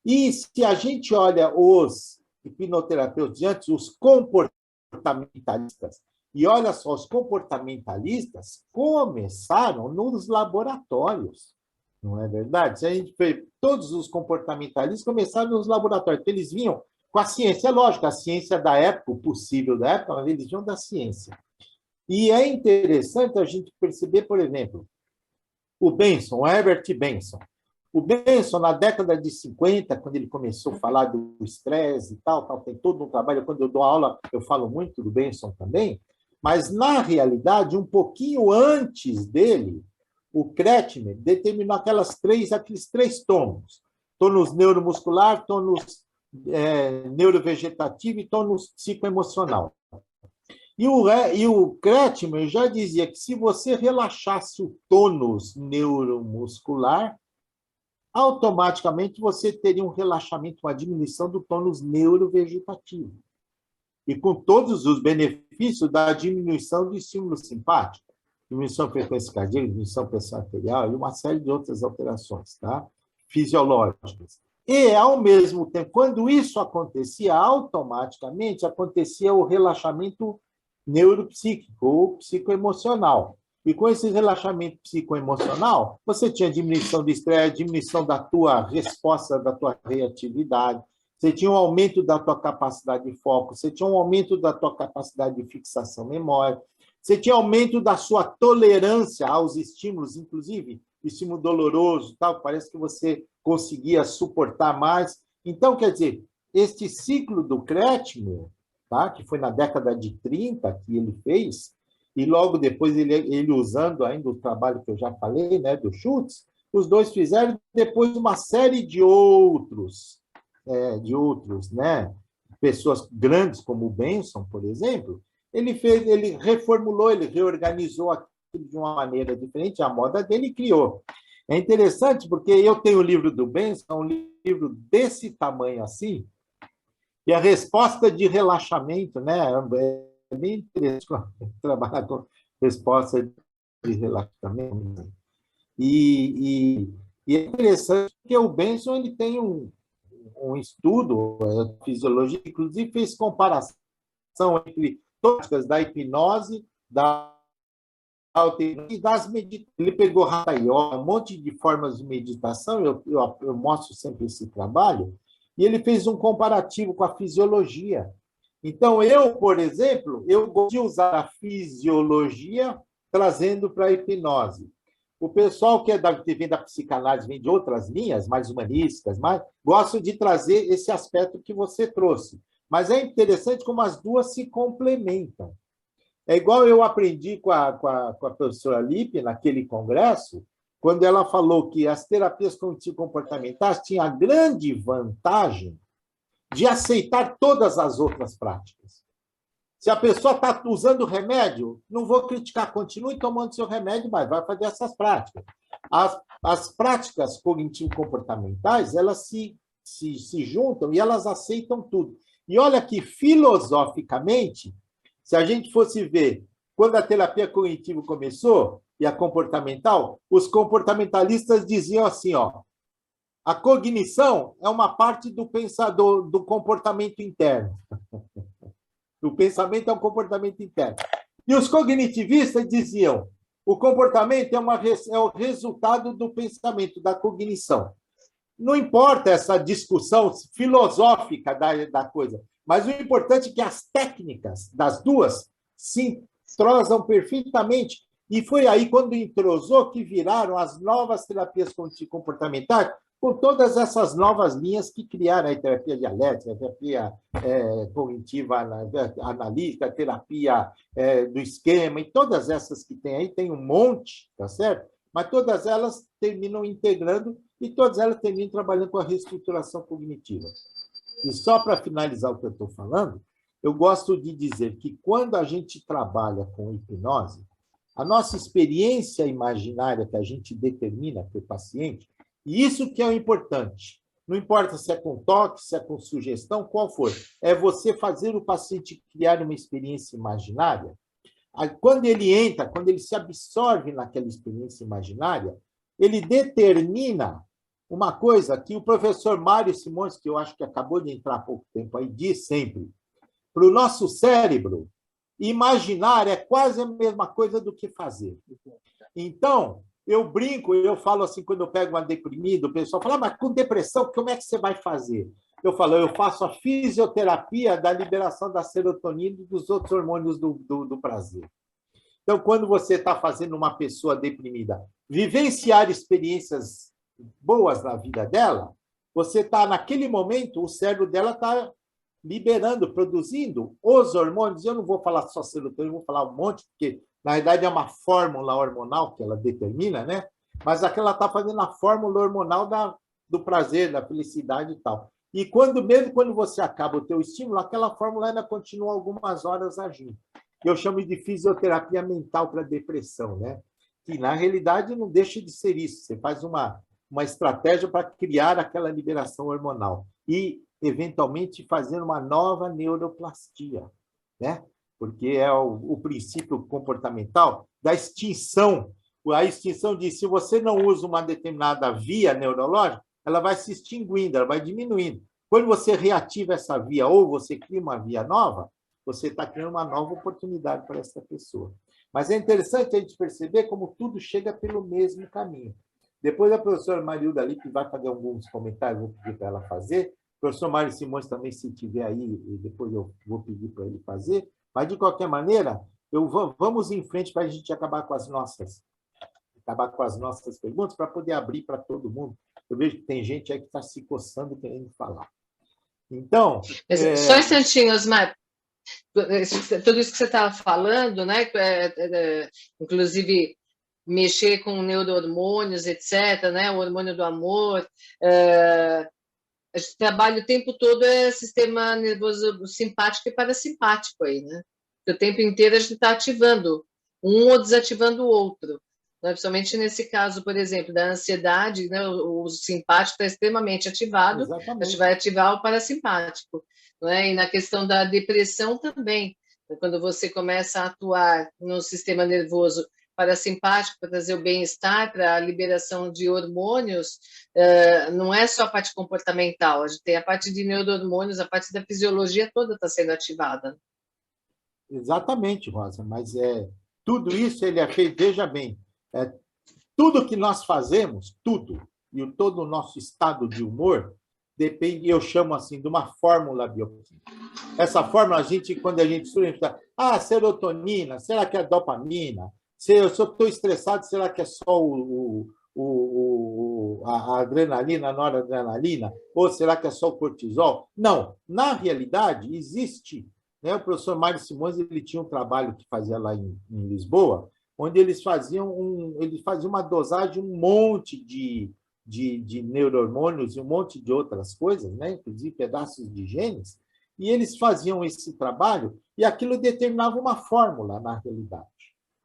E se a gente olha os hipnoterapeutas antes, os comportamentalistas, e olha só, os comportamentalistas começaram nos laboratórios, não é verdade? Se a gente vê, todos os comportamentalistas começaram nos laboratórios, porque eles vinham com a ciência, lógico, a ciência da época, o possível da época, mas eles vinham da ciência. E é interessante a gente perceber, por exemplo, o Benson, o Herbert Benson. O Benson, na década de 50, quando ele começou a falar do estresse e tal, tem todo um trabalho, quando eu dou aula, eu falo muito do Benson também, mas, na realidade, um pouquinho antes dele, o Kretschmer determinou aqueles três tônus. Tônus neuromuscular, tônus neurovegetativo e tônus psicoemocional. E o Kretschmer já dizia que se você relaxasse o tônus neuromuscular, automaticamente você teria um relaxamento, uma diminuição do tônus neurovegetativo. E com todos os benefícios da diminuição do estímulo simpático, diminuição da frequência cardíaca, diminuição da pressão arterial e uma série de outras alterações, tá? Fisiológicas. E, ao mesmo tempo, quando isso acontecia, automaticamente acontecia o relaxamento neuropsíquico ou psicoemocional. E com esse relaxamento psicoemocional, você tinha diminuição do estresse, diminuição da tua resposta, da tua reatividade, você tinha um aumento da tua capacidade de foco, você tinha um aumento da tua capacidade de fixação memória, você tinha aumento da sua tolerância aos estímulos, inclusive estímulo doloroso, tal, parece que você conseguia suportar mais. Então, quer dizer, este ciclo do Kretschmer, tá, que foi na década de 30 que ele fez, e logo depois ele usando ainda o trabalho que eu já falei, né, do Schultz, os dois fizeram depois uma série de outros, né, pessoas grandes como o Benson, por exemplo, ele reformulou, ele reorganizou aquilo de uma maneira diferente, a moda dele criou. É interessante porque eu tenho o livro do Benson, um livro desse tamanho assim, e a resposta de relaxamento, né, é bem interessante trabalhar com resposta de relaxamento. E é interessante porque o Benson ele tem um estudo, a fisiologia, inclusive fez comparação entre técnicas da hipnose, da e das meditações. Ele pegou Hatha Yoga, um monte de formas de meditação, eu mostro sempre esse trabalho, e ele fez um comparativo com a fisiologia. Então, por exemplo, eu gosto de usar a fisiologia trazendo para a hipnose. O pessoal que vem da psicanálise, vem de outras linhas, mais humanísticas, gosta de trazer esse aspecto que você trouxe. Mas é interessante como as duas se complementam. É igual eu aprendi com a professora Lippe, naquele congresso, quando ela falou que as terapias cognitivo-comportamentais tinham a grande vantagem de aceitar todas as outras práticas. Se a pessoa está usando remédio, não vou criticar, continue tomando seu remédio, mas vai fazer essas práticas. As práticas cognitivo-comportamentais, elas se juntam e elas aceitam tudo. E olha que, filosoficamente, se a gente fosse ver, quando a terapia cognitivo começou, e a comportamental, os comportamentalistas diziam assim, ó, a cognição é uma parte do pensador, do comportamento interno. O pensamento é um comportamento interno. E os cognitivistas diziam, o comportamento é o resultado do pensamento, da cognição. Não importa essa discussão filosófica da coisa, mas o importante é que as técnicas das duas se entrosam perfeitamente. E foi aí, quando entrosou, que viraram as novas terapias comportamentais, com todas essas novas linhas que criaram a terapia dialética, a terapia cognitiva analítica, a terapia do esquema, e todas essas que tem aí, tem um monte, tá certo? Mas todas elas terminam integrando e todas elas terminam trabalhando com a reestruturação cognitiva. E só para finalizar o que eu estou falando, eu gosto de dizer que quando a gente trabalha com hipnose, a nossa experiência imaginária que a gente determina para o paciente, e isso que é o importante, não importa se é com toque, se é com sugestão, qual for, é você fazer o paciente criar uma experiência imaginária. Quando ele entra, quando ele se absorve naquela experiência imaginária, ele determina uma coisa que o professor Mário Simões, que eu acho que acabou de entrar há pouco tempo aí, diz sempre, para o nosso cérebro, imaginar é quase a mesma coisa do que fazer. Então, eu brinco, eu falo assim, quando eu pego uma deprimida, o pessoal fala, mas com depressão, como é que você vai fazer? Eu falo, eu faço a fisioterapia da liberação da serotonina e dos outros hormônios do prazer. Então, quando você está fazendo uma pessoa deprimida vivenciar experiências boas na vida dela, você está, naquele momento, o cérebro dela está liberando, produzindo os hormônios. Eu não vou falar só serotonina, eu vou falar um monte, porque, na verdade, é uma fórmula hormonal que ela determina, né? Mas aquela está fazendo a fórmula hormonal do prazer, da felicidade e tal. E mesmo quando você acaba o teu estímulo, aquela fórmula ainda continua algumas horas agindo. Eu chamo de fisioterapia mental para depressão, né? Que, na realidade, não deixa de ser isso. Você faz uma estratégia para criar aquela liberação hormonal e, eventualmente, fazer uma nova neuroplastia, né? Porque é o princípio comportamental da extinção. A extinção diz, se você não usa uma determinada via neurológica, ela vai se extinguindo, ela vai diminuindo. Quando você reativa essa via ou você cria uma via nova, você está criando uma nova oportunidade para essa pessoa. Mas é interessante a gente perceber como tudo chega pelo mesmo caminho. Depois a professora Marilda ali, que vai fazer alguns comentários, vou pedir para ela fazer. O professor Mário Simões também, se tiver aí, depois eu vou pedir para ele fazer. Mas, de qualquer maneira, vamos em frente para a gente acabar com as nossas perguntas, para poder abrir para todo mundo. Eu vejo que tem gente aí que está se coçando querendo falar. Então... Só um instantinho, Osmar. Tudo isso que você estava falando, né? Inclusive, mexer com neurohormônios, etc., né? O hormônio do amor. A gente trabalha o tempo todo sistema nervoso simpático e parasimpático aí, né? O tempo inteiro a gente está ativando um ou desativando o outro. Né? Principalmente nesse caso, por exemplo, da ansiedade, né? O simpático está extremamente ativado, Exatamente. a gente vai ativar o parasimpático. Né? E na questão da depressão também, quando você começa a atuar no sistema nervoso parasimpático para trazer o bem-estar, para a liberação de hormônios, não é só a parte comportamental, a gente tem a parte de neurohormônios, a parte da fisiologia toda está sendo ativada. Exatamente, Rosa, mas tudo isso ele é feito, veja bem, tudo que nós fazemos, tudo, e todo o nosso estado de humor, depende, eu chamo assim, de uma fórmula bioquímica. Essa fórmula, quando a gente estuda, serotonina, será que é dopamina? Se eu estou estressado, será que é só a adrenalina, a noradrenalina? Ou será que é só o cortisol? Não. Na realidade, existe, né? O professor Mário Simões, ele tinha um trabalho que fazia lá em Lisboa, onde eles faziam uma dosagem, um monte de neurohormônios e um monte de outras coisas, né? Inclusive pedaços de genes, e eles faziam esse trabalho e aquilo determinava uma fórmula na realidade.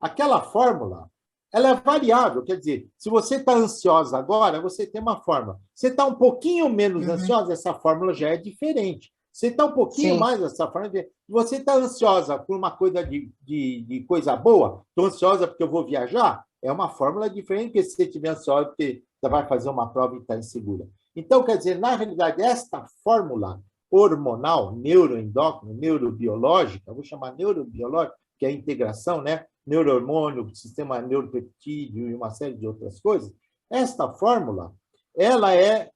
Aquela fórmula, ela é variável, quer dizer, se você está ansiosa agora, você tem uma fórmula. Você está um pouquinho menos ansiosa, essa fórmula já é diferente. Você está um pouquinho mais, essa fórmula é diferente. Você está ansiosa por uma coisa de coisa boa, estou ansiosa porque eu vou viajar, é uma fórmula diferente que se você estiver ansiosa porque você vai fazer uma prova e está insegura. Então, quer dizer, na realidade, esta fórmula hormonal, neuroendócrina, neurobiológica, vou chamar neurobiológica, que é a integração, né? Neurohormônio, sistema neuropeptídeo e uma série de outras coisas, esta fórmula, ela é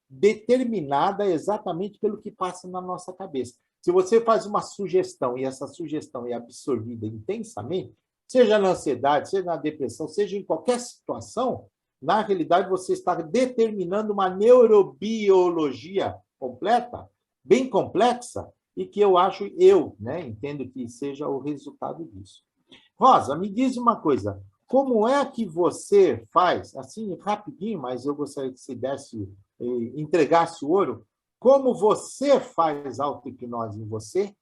determinada exatamente pelo que passa na nossa cabeça. Se você faz uma sugestão e essa sugestão é absorvida intensamente, seja na ansiedade, seja na depressão, seja em qualquer situação, na realidade você está determinando uma neurobiologia completa, bem complexa, e que eu entendo que seja o resultado disso. Rosa, me diz uma coisa, como é que você faz, assim, rapidinho, mas eu gostaria que você entregasse o ouro, como você faz auto-hipnose em você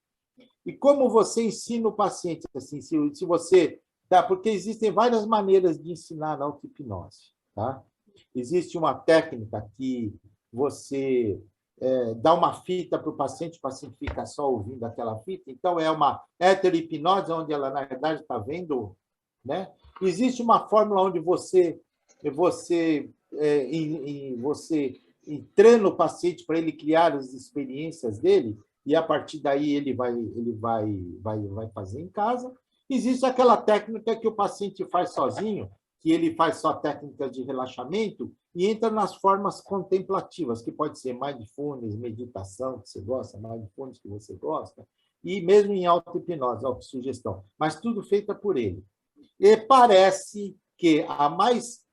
e como você ensina o paciente, assim, se você... Tá? Porque existem várias maneiras de ensinar auto-hipnose, tá? Existe uma técnica que você dá uma fita para o paciente fica só ouvindo aquela fita, então é uma heterohipnose, onde ela, na verdade, está vendo, né? Existe uma fórmula onde você treina o paciente para ele criar as experiências dele, e a partir daí ele vai fazer em casa. Existe aquela técnica que o paciente faz sozinho, que ele faz só técnicas de relaxamento e entra nas formas contemplativas, que pode ser mindfulness, meditação, que você gosta, mindfulness que você gosta, e mesmo em auto-hipnose, autossugestão, mas tudo feita por ele. E parece que a mais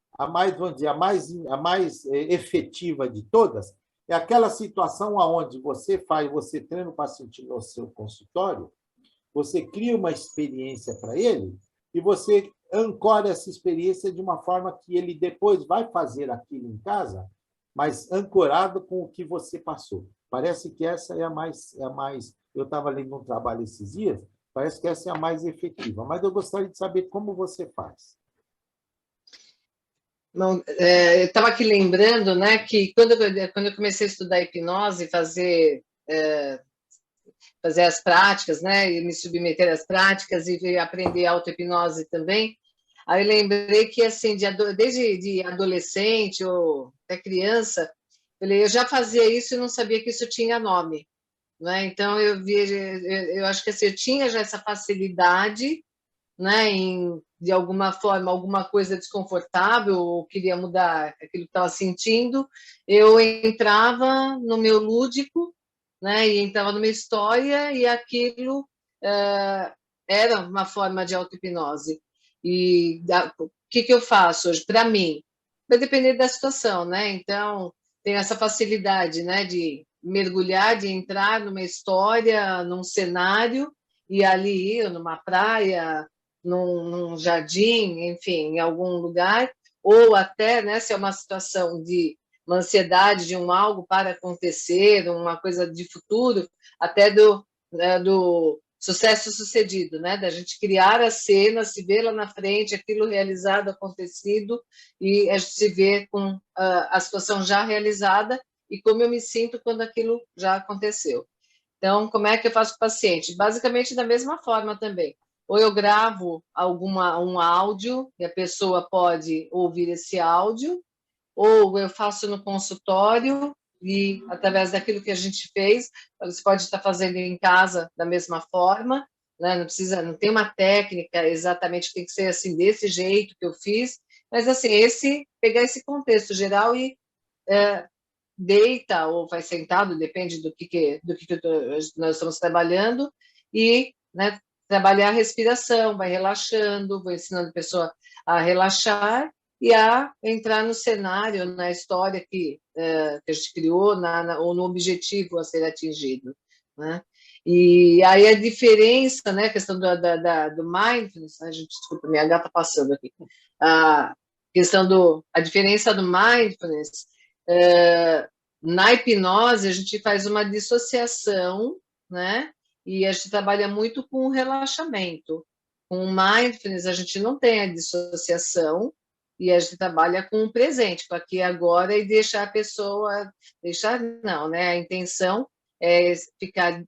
efetiva de todas é aquela situação onde você treina o paciente no seu consultório, você cria uma experiência para ele e você ancora essa experiência de uma forma que ele depois vai fazer aquilo em casa, mas ancorado com o que você passou. Parece que essa é a mais... Eu estava lendo um trabalho esses dias, parece que essa é a mais efetiva, mas eu gostaria de saber como você faz. Não, eu estava aqui lembrando, né, que quando eu comecei a estudar hipnose, fazer as práticas, né, e me submeter às práticas e aprender auto-hipnose também, aí eu lembrei que, assim, desde de adolescente ou até criança, eu já fazia isso e não sabia que isso tinha nome, né? Então, eu acho que assim, eu tinha já essa facilidade, né, de alguma forma, alguma coisa desconfortável, ou queria mudar aquilo que estava sentindo, eu entrava no meu lúdico, né, e entrava numa história, e aquilo era uma forma de auto-hipnose. E o que eu faço hoje? Para mim, vai depender da situação, né? Então, tem essa facilidade, né, de mergulhar, de entrar numa história, num cenário, e ali, numa praia, num jardim, enfim, em algum lugar, ou até, né, se é uma situação de uma ansiedade de algo para acontecer, uma coisa de futuro, até do sucesso sucedido, né, da gente criar a cena, se ver lá na frente, aquilo realizado, acontecido, e a gente se vê com a situação já realizada e como eu me sinto quando aquilo já aconteceu. Então, como é que eu faço com o paciente? Basicamente da mesma forma também. Ou eu gravo um áudio, e a pessoa pode ouvir esse áudio, ou eu faço no consultório, e através daquilo que a gente fez, você pode estar fazendo em casa da mesma forma, né? Não tem uma técnica exatamente, tem que ser assim, desse jeito que eu fiz, mas assim, pegar esse contexto geral e deita ou vai sentado, depende do que nós estamos trabalhando, e, né, trabalhar a respiração, vai relaxando, vou ensinando a pessoa a relaxar e a entrar no cenário, na história que a gente criou, ou no objetivo a ser atingido, né? E aí a diferença, né, a questão do mindfulness, a gente, desculpa, minha gata passando aqui, a questão a diferença do mindfulness, na hipnose a gente faz uma dissociação, né, e a gente trabalha muito com o relaxamento. Com o mindfulness a gente não tem a dissociação, e a gente trabalha com o presente, com aqui e agora, e deixar a pessoa, deixar não, né, a intenção é ficar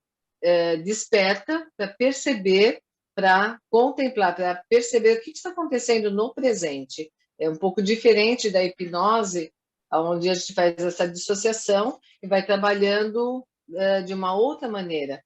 desperta para perceber, para contemplar, para perceber o que está acontecendo no presente. É um pouco diferente da hipnose, onde a gente faz essa dissociação e vai trabalhando de uma outra maneira.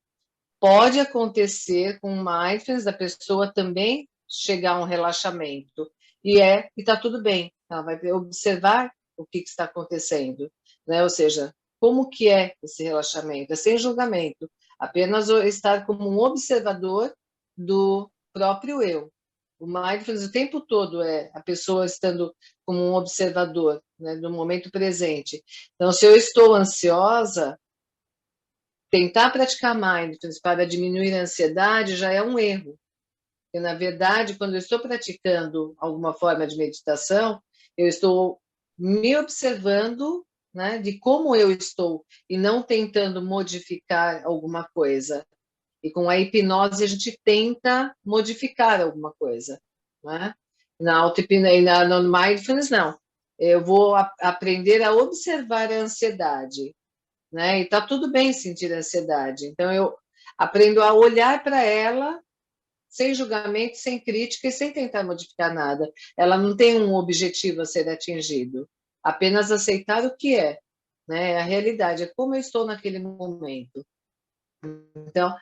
Pode acontecer com o mindfulness da pessoa também chegar a um relaxamento, e está tudo bem, ela vai observar o que está acontecendo, né? Ou seja, como que é esse relaxamento? É sem julgamento, apenas estar como um observador do próprio eu. O mindfulness o tempo todo é a pessoa estando como um observador, né, do momento presente. Então, se eu estou ansiosa, tentar praticar mindfulness para diminuir a ansiedade já é um erro. Porque, na verdade, quando eu estou praticando alguma forma de meditação, eu estou me observando, né, de como eu estou e não tentando modificar alguma coisa. E com a hipnose a gente tenta modificar alguma coisa, né? Na auto-hipnose, no mindfulness, não. Eu vou aprender a observar a ansiedade, né? E tá tudo bem sentir ansiedade. Então eu aprendo a olhar para ela sem julgamento, sem crítica e sem tentar modificar nada. Ela não tem um objetivo a ser atingido, apenas aceitar o que é, né? A realidade é como eu estou naquele momento. Então,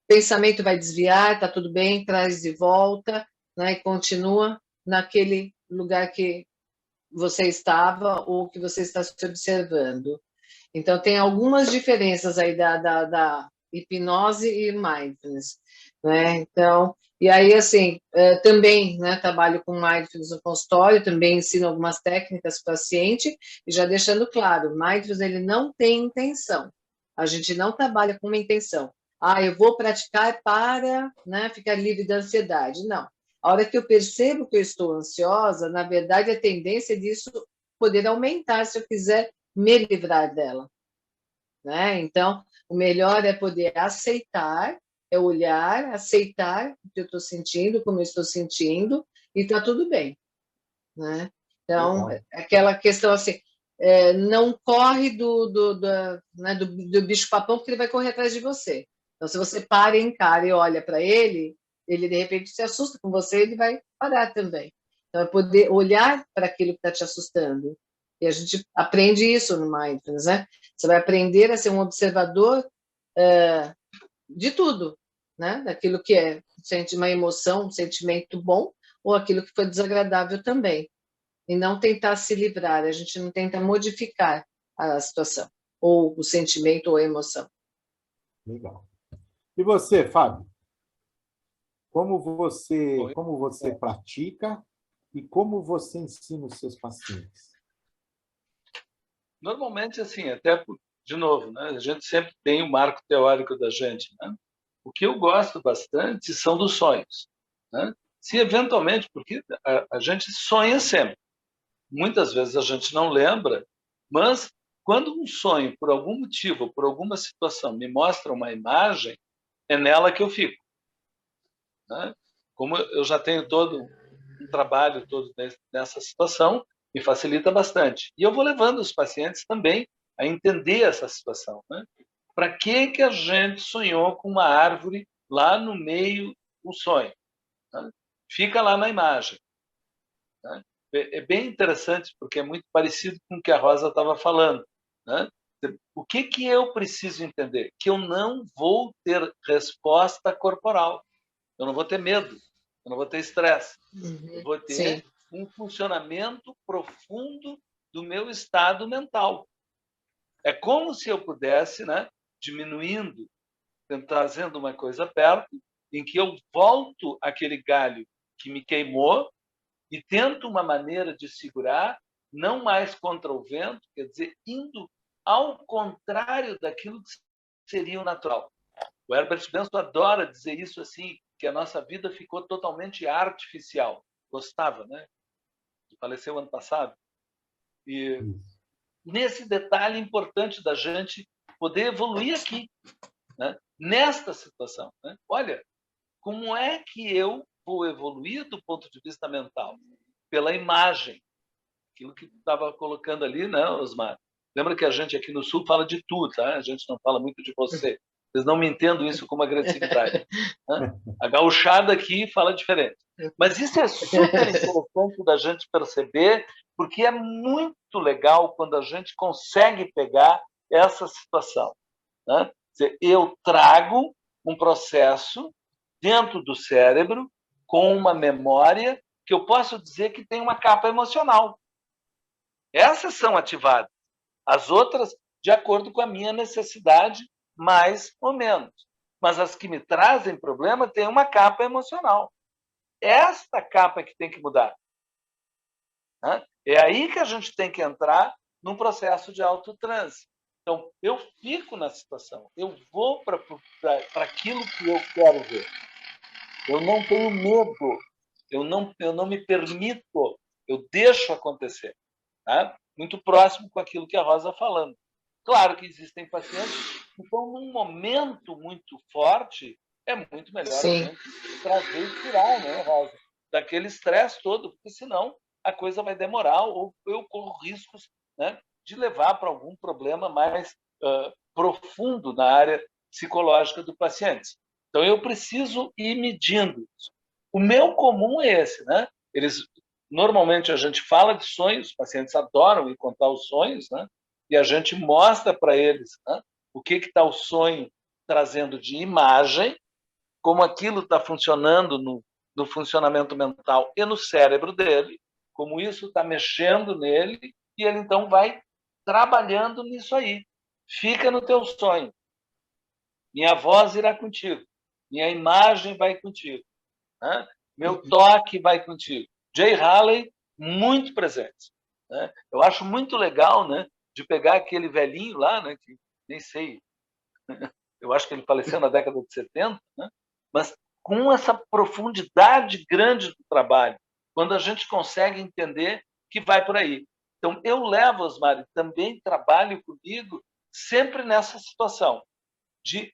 pensamento vai desviar, tá tudo bem, traz de volta, né? E continua naquele lugar que você estava ou que você está se observando. Então, tem algumas diferenças aí da hipnose e mindfulness, né? Então, e aí, assim, também, né, trabalho com mindfulness no consultório, também ensino algumas técnicas para o paciente, e já deixando claro, mindfulness, ele não tem intenção. A gente não trabalha com uma intenção. Ah, eu vou praticar para, né, ficar livre da ansiedade. Não. A hora que eu percebo que eu estou ansiosa, na verdade, a tendência disso poder aumentar se eu quiser me livrar dela, né? Então, o melhor é poder aceitar, é olhar, aceitar o que eu estou sentindo, como eu estou sentindo, e está tudo bem, né? Então, aquela questão assim, não corre né, do bicho-papão, porque ele vai correr atrás de você. Então, se você para, encara e olha para ele, ele de repente se assusta com você, ele vai parar também. Então, é poder olhar para aquilo que está te assustando. E a gente aprende isso no Mindfulness, né? Você vai aprender a ser um observador de tudo, né? Daquilo que sente uma emoção, um sentimento bom, ou aquilo que foi desagradável também. E não tentar se livrar, a gente não tenta modificar a situação, ou o sentimento ou a emoção. Legal. E você, Fábio? Como você pratica e como você ensina os seus pacientes? Normalmente, assim, até, de novo, né, a gente sempre tem o marco teórico da gente, né? O que eu gosto bastante são dos sonhos, né? Se eventualmente, porque a gente sonha sempre. Muitas vezes a gente não lembra, mas quando um sonho, por algum motivo, por alguma situação, me mostra uma imagem, é nela que eu fico, né? Como eu já tenho todo um trabalho todo nessa situação, me facilita bastante. E eu vou levando os pacientes também a entender essa situação, né? Para que a gente sonhou com uma árvore lá no meio do sonho, né? Fica lá na imagem, né? É bem interessante, porque é muito parecido com o que a Rosa estava falando, né? O que eu preciso entender? Que eu não vou ter resposta corporal, eu não vou ter medo, eu não vou ter estresse, eu vou ter um funcionamento profundo do meu estado mental. É como se eu pudesse, né, diminuindo, trazendo uma coisa perto, em que eu volto aquele galho que me queimou e tento uma maneira de segurar, não mais contra o vento, quer dizer, indo ao contrário daquilo que seria o natural. O Herbert Benson adora dizer isso assim, que a nossa vida ficou totalmente artificial. Gostava, né? Faleceu ano passado. E nesse detalhe importante da gente poder evoluir aqui, né? Nesta situação. Né? Olha, como é que eu vou evoluir do ponto de vista mental? Pela imagem. Aquilo que tu estava colocando ali, né, Osmar? Lembra que a gente aqui no Sul fala de tu, tá? A gente não fala muito de você. Vocês não me entendam isso como agressividade. Né? A gauchada aqui fala diferente. Mas isso é super interessante da gente perceber, porque é muito legal quando a gente consegue pegar essa situação. Né? Quer dizer, eu trago um processo dentro do cérebro com uma memória que eu posso dizer que tem uma capa emocional. Essas são ativadas. As outras, de acordo com a minha necessidade, mais ou menos. Mas as que me trazem problema têm uma capa emocional. Esta capa é que tem que mudar. Né? É aí que a gente tem que entrar num processo de autotranse. Então, eu fico na situação, eu vou para aquilo que eu quero ver. Eu não tenho medo, eu não me permito, eu deixo acontecer. Tá? Muito próximo com aquilo que a Rosa falando. Claro que existem pacientes que estão num momento muito forte, é muito melhor a gente trazer e tirar, né, Rosa? Daquele estresse todo, porque senão a coisa vai demorar ou eu corro riscos, né, de levar para algum problema mais profundo na área psicológica do paciente. Então, eu preciso ir medindo isso. O meu comum é esse, né? Normalmente, a gente fala de sonhos, os pacientes adoram ir contar os sonhos, né? E a gente mostra para eles, né, o que está o sonho trazendo de imagem, como aquilo está funcionando no funcionamento mental e no cérebro dele, como isso está mexendo nele, e ele, então, vai trabalhando nisso aí. Fica no teu sonho. Minha voz irá contigo. Minha imagem vai contigo. Né? Meu toque vai contigo. Jay Haley, muito presente. Né? Eu acho muito legal, né, de pegar aquele velhinho lá, né, que nem sei, eu acho que ele faleceu na década de 70, né, mas com essa profundidade grande do trabalho, quando a gente consegue entender que vai por aí. Então, eu levo, Osmar, também trabalho comigo sempre nessa situação de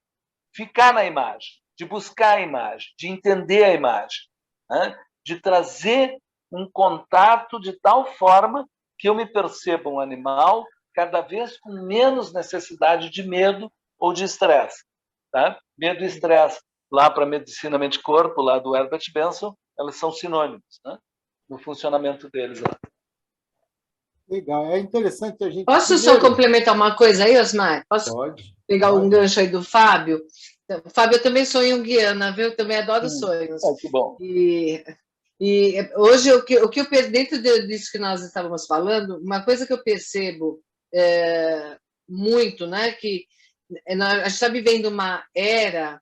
ficar na imagem, de buscar a imagem, de entender a imagem, né? De trazer um contato de tal forma que eu me perceba um animal cada vez com menos necessidade de medo ou de estresse. Tá? Medo e estresse, lá para a medicina mente-corpo, lá do Herbert Benson, elas são sinônimos, né? No funcionamento deles lá. Legal, é interessante a gente... Posso só complementar uma coisa aí, Osmar? Posso pegar um gancho aí do Fábio? Então, Fábio, eu também sou junguiana, viu? Eu também adoro sonhos. Que bom. E hoje, o que eu percebi, dentro disso que nós estávamos falando, uma coisa que eu percebo muito, né, que a gente está vivendo uma era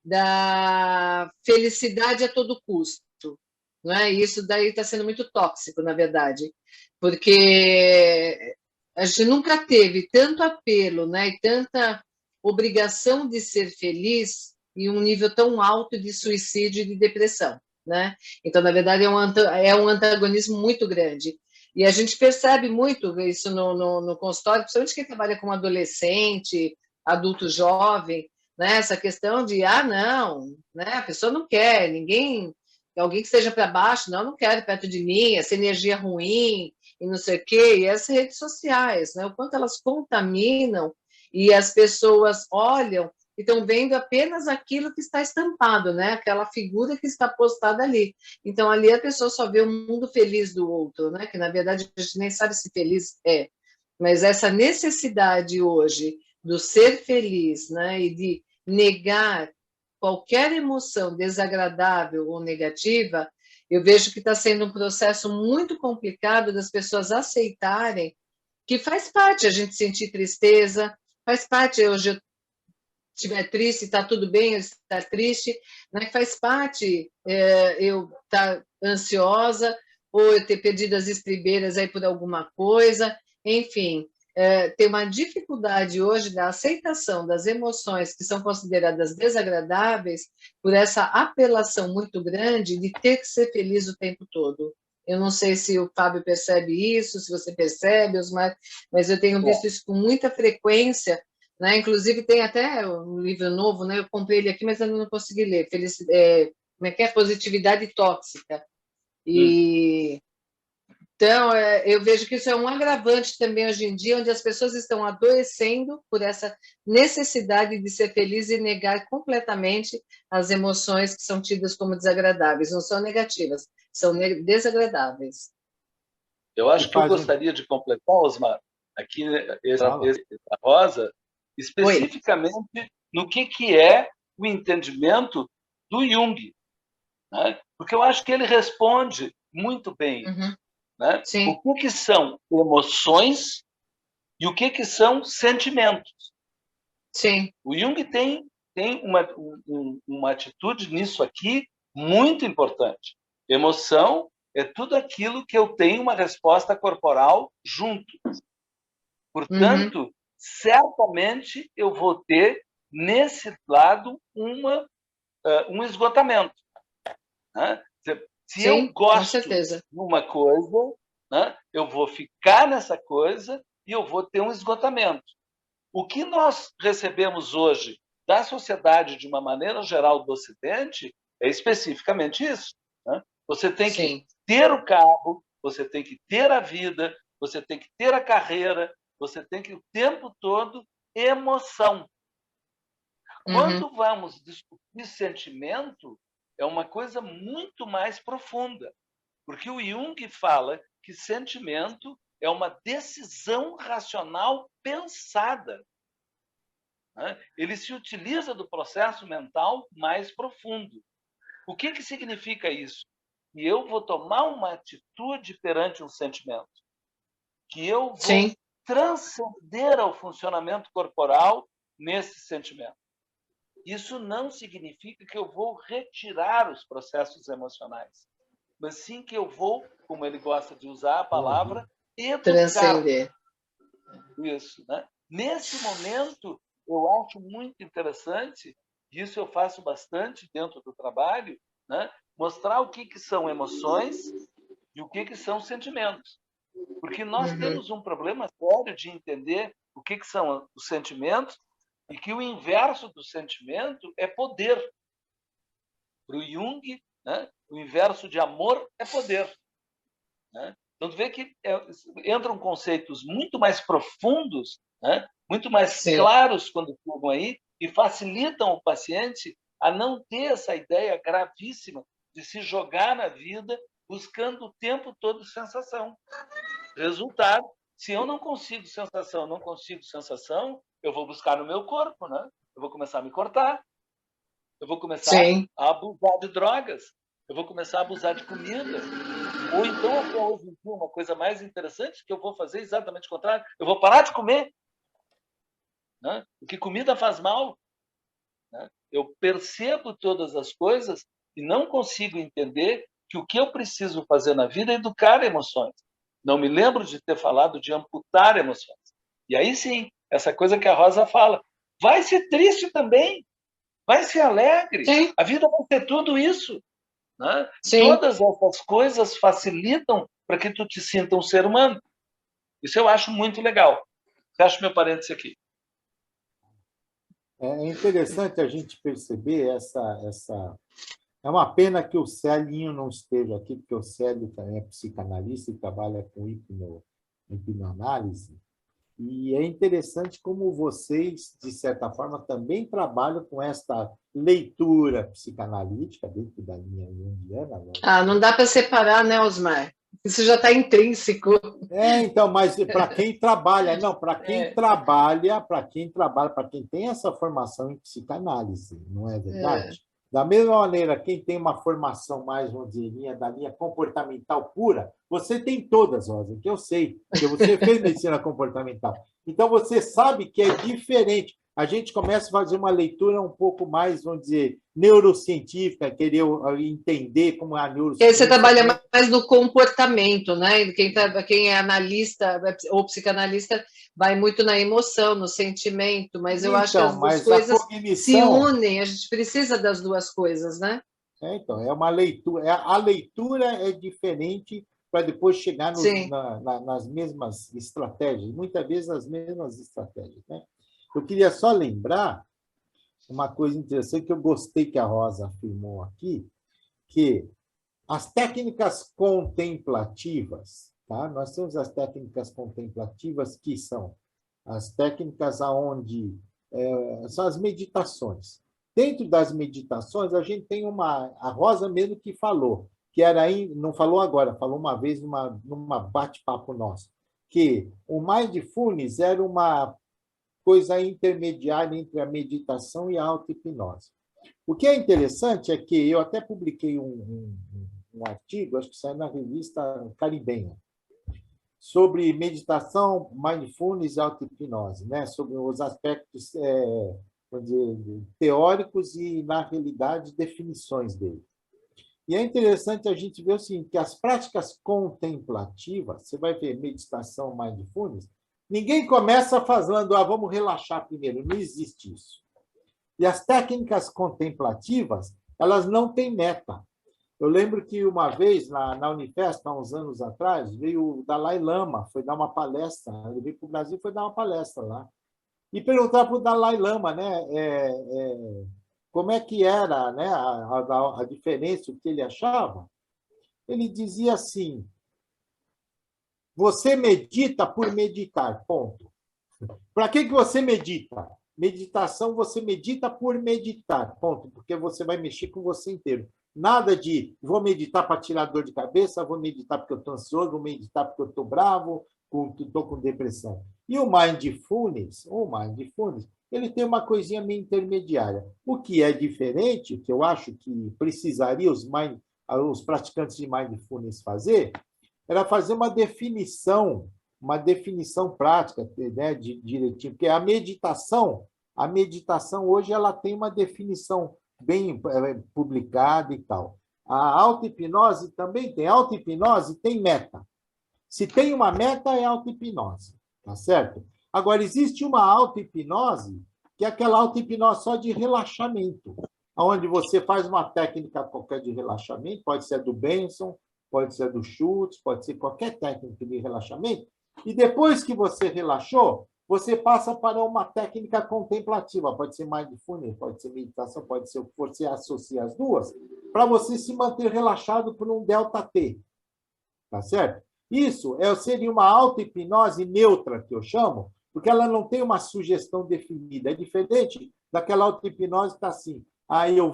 da felicidade a todo custo, não é? E isso daí está sendo muito tóxico, na verdade, porque a gente nunca teve tanto apelo, né, e tanta obrigação de ser feliz em um nível tão alto de suicídio e de depressão. Né? Então, na verdade, é um antagonismo muito grande. E a gente percebe muito isso no consultório, principalmente quem trabalha com adolescente, adulto jovem, né? Essa questão de, não, né? A pessoa não quer, alguém que esteja para baixo, não quero perto de mim, essa energia ruim, e não sei o quê, e as redes sociais, né? O quanto elas contaminam, e as pessoas olham e estão vendo apenas aquilo que está estampado, né? Aquela figura que está postada ali. Então, ali a pessoa só vê o mundo feliz do outro, né? Que, na verdade, a gente nem sabe se feliz é. Mas essa necessidade hoje do ser feliz, né? E de negar qualquer emoção desagradável ou negativa, eu vejo que está sendo um processo muito complicado das pessoas aceitarem que faz parte a gente sentir tristeza, faz parte. Hoje estiver triste, está tudo bem, eu estar triste, né? Faz parte eu estar ansiosa, ou eu ter perdido as estribeiras aí por alguma coisa, enfim, tem uma dificuldade hoje da aceitação das emoções que são consideradas desagradáveis por essa apelação muito grande de ter que ser feliz o tempo todo. Eu não sei se o Fábio percebe isso, se você percebe, Osmar, mas eu tenho visto isso com muita frequência, né? Inclusive tem até um livro novo, né? Eu comprei ele aqui, mas ainda não consegui ler. Como é que é? Positividade tóxica. E então eu vejo que isso é um agravante também hoje em dia, onde as pessoas estão adoecendo por essa necessidade de ser feliz e negar completamente as emoções que são tidas como desagradáveis. Não são negativas, são desagradáveis. Eu acho que eu gostaria de completar, Osmar, aqui a Rosa, especificamente no que é o entendimento do Jung, né? Porque eu acho que ele responde muito bem. Né? O que são emoções e o que são sentimentos. Sim. O Jung tem uma atitude nisso aqui muito importante. Emoção é tudo aquilo que eu tenho uma resposta corporal junto. Portanto, certamente eu vou ter, nesse lado, um esgotamento. Né? Se eu gosto de uma coisa, né, eu vou ficar nessa coisa e eu vou ter um esgotamento. O que nós recebemos hoje da sociedade, de uma maneira geral, do Ocidente, é especificamente isso. Né? Você tem que ter o carro, você tem que ter a vida, você tem que ter a carreira, você tem que, o tempo todo, emoção. Quando vamos discutir sentimento, é uma coisa muito mais profunda, porque o Jung fala que sentimento é uma decisão racional pensada. Né? Ele se utiliza do processo mental mais profundo. O que significa isso? Que eu vou tomar uma atitude perante um sentimento, que eu vou transcender ao funcionamento corporal nesse sentimento. Isso não significa que eu vou retirar os processos emocionais, mas sim que eu vou, como ele gosta de usar a palavra, educar. Transcender. Isso, né? Nesse momento, eu acho muito interessante, isso eu faço bastante dentro do trabalho, né? Mostrar o que são emoções e o que são sentimentos. Porque nós temos um problema sério de entender o que são os sentimentos e que o inverso do sentimento é poder. Para o Jung, né, o inverso de amor é poder. Né? Então, tu vê que entram conceitos muito mais profundos, né, muito mais claros quando chegam aí e facilitam o paciente a não ter essa ideia gravíssima de se jogar na vida buscando o tempo todo sensação. Resultado, se eu não consigo sensação, eu vou buscar no meu corpo, né? Eu vou começar a me cortar, eu vou começar a abusar de drogas, eu vou começar a abusar de comida. Ou então, até hoje em dia, uma coisa mais interessante que eu vou fazer exatamente o contrário, eu vou parar de comer. Né? Porque comida faz mal. Né? Eu percebo todas as coisas e não consigo entender que o que eu preciso fazer na vida é educar emoções. Não me lembro de ter falado de amputar emoções. E aí sim, essa coisa que a Rosa fala, vai ser triste também, vai ser alegre, a vida vai ter tudo isso. Né? Todas essas coisas facilitam para que tu te sinta um ser humano. Isso eu acho muito legal. Fecho meu parênteses aqui. É interessante a gente perceber essa... É uma pena que o Célinho não esteja aqui, porque o Célio também é psicanalista e trabalha com hipnoanálise. E é interessante como vocês, de certa forma, também trabalham com esta leitura psicanalítica dentro da linha junguiana. Não dá para separar, né, Osmar? Isso já está intrínseco. Então, mas para quem trabalha, para quem tem essa formação em psicanálise, não é verdade? Da mesma maneira, quem tem uma formação mais, vamos dizer, da linha comportamental pura, você tem todas, Rosa, que eu sei, porque você fez medicina comportamental. Então, você sabe que é diferente. a gente começa a fazer uma leitura um pouco mais, vamos dizer, neurocientífica, querer entender como a E aí neurociência... você trabalha mais no comportamento, né? Quem é analista ou psicanalista vai muito na emoção, no sentimento, mas eu acho que as duas coisas se unem, a gente precisa das duas coisas, né? Então, é uma leitura, a leitura é diferente para depois chegar nas mesmas estratégias, muitas vezes as mesmas estratégias, né? Eu queria só lembrar uma coisa interessante que eu gostei que a Rosa afirmou aqui, que as técnicas contemplativas, tá? Nós temos as técnicas contemplativas que são as técnicas onde são as meditações. Dentro das meditações, a gente tem a Rosa mesmo que falou, que era não falou agora, falou uma vez numa bate-papo nosso, que o mindfulness era uma coisa intermediária entre a meditação e a auto-hipnose. O que é interessante é que eu até publiquei um artigo, acho que saiu na revista Caribenha, sobre meditação, mindfulness e auto-hipnose, né? Sobre os aspectos vamos dizer, teóricos e, na realidade, definições dele. E é interessante a gente ver o seguinte, que as práticas contemplativas, você vai ver meditação, mindfulness, ninguém começa falando, vamos relaxar primeiro, não existe isso. E as técnicas contemplativas, elas não têm meta. Eu lembro que uma vez, na Unifesp, há uns anos atrás, veio o Dalai Lama, foi dar uma palestra, ele veio para o Brasil e foi dar uma palestra lá. E perguntar para o Dalai Lama, né, como é que era, né, a diferença, o que ele achava. Ele dizia assim, você medita por meditar, ponto. Para que você medita? Meditação, você medita por meditar, ponto, porque você vai mexer com você inteiro. Nada de vou meditar para tirar dor de cabeça, vou meditar porque eu estou ansioso, vou meditar porque eu estou bravo, estou com depressão. E o mindfulness, ele tem uma coisinha meio intermediária. O que é diferente, que eu acho que precisaria os praticantes de mindfulness fazer, era fazer uma definição prática, né, direitinho, porque a meditação hoje ela tem uma definição bem publicada e tal. A auto-hipnose também tem. A auto-hipnose tem meta. Se tem uma meta, é auto-hipnose, tá certo? Agora, existe uma auto-hipnose, que é aquela auto-hipnose só de relaxamento, onde você faz uma técnica qualquer de relaxamento, pode ser do Benson, pode ser do Schultz, pode ser qualquer técnica de relaxamento, e depois que você relaxou, você passa para uma técnica contemplativa, pode ser mindfulness, pode ser meditação, pode ser o que for, você associa as duas, para você se manter relaxado por um delta T, tá certo? Isso seria uma auto-hipnose neutra, que eu chamo, porque ela não tem uma sugestão definida. É diferente daquela auto-hipnose que está assim, eu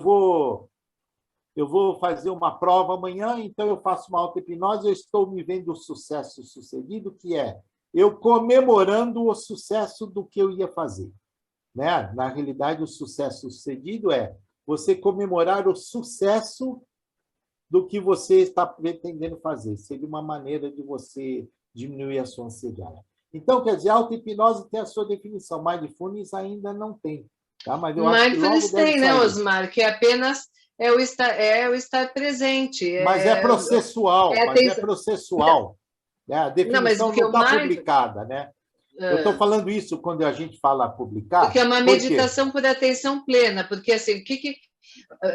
vou fazer uma prova amanhã, então eu faço uma auto-hipnose, eu estou me vendo o sucesso sucedido, que é eu comemorando o sucesso do que eu ia fazer. Né? Na realidade, o sucesso sucedido é você comemorar o sucesso do que você está pretendendo fazer. Seria uma maneira de você diminuir a sua ansiedade. Então, quer dizer, a auto-hipnose tem a sua definição, mindfulness ainda não tem. Tá? Mas eu acho que logo deve tem, né, Osmar? Que apenas é o estar presente. Mas é processual, processual. A definição não está publicada, né? Eu estou falando isso quando a gente fala publicar. Porque é uma meditação por atenção plena, porque assim,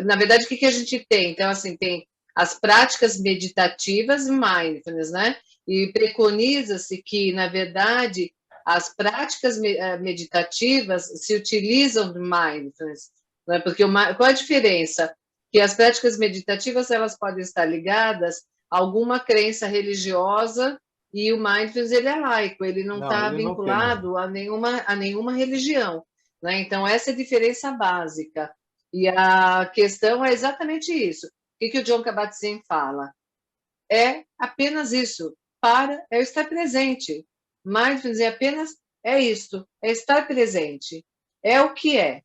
na verdade, o que a gente tem? Então, assim, tem as práticas meditativas e mindfulness, né? E preconiza-se que, na verdade, as práticas meditativas se utilizam de mindfulness, né? Porque qual a diferença? Que as práticas meditativas elas podem estar ligadas a alguma crença religiosa e o mindfulness ele é laico, ele não está vinculado a nenhuma religião, né? Então essa é a diferença básica. E a questão é exatamente isso. O que o Jon Kabat-Zinn fala? É apenas isso. É estar presente. Mindfulness é isto, é estar presente. É o que é.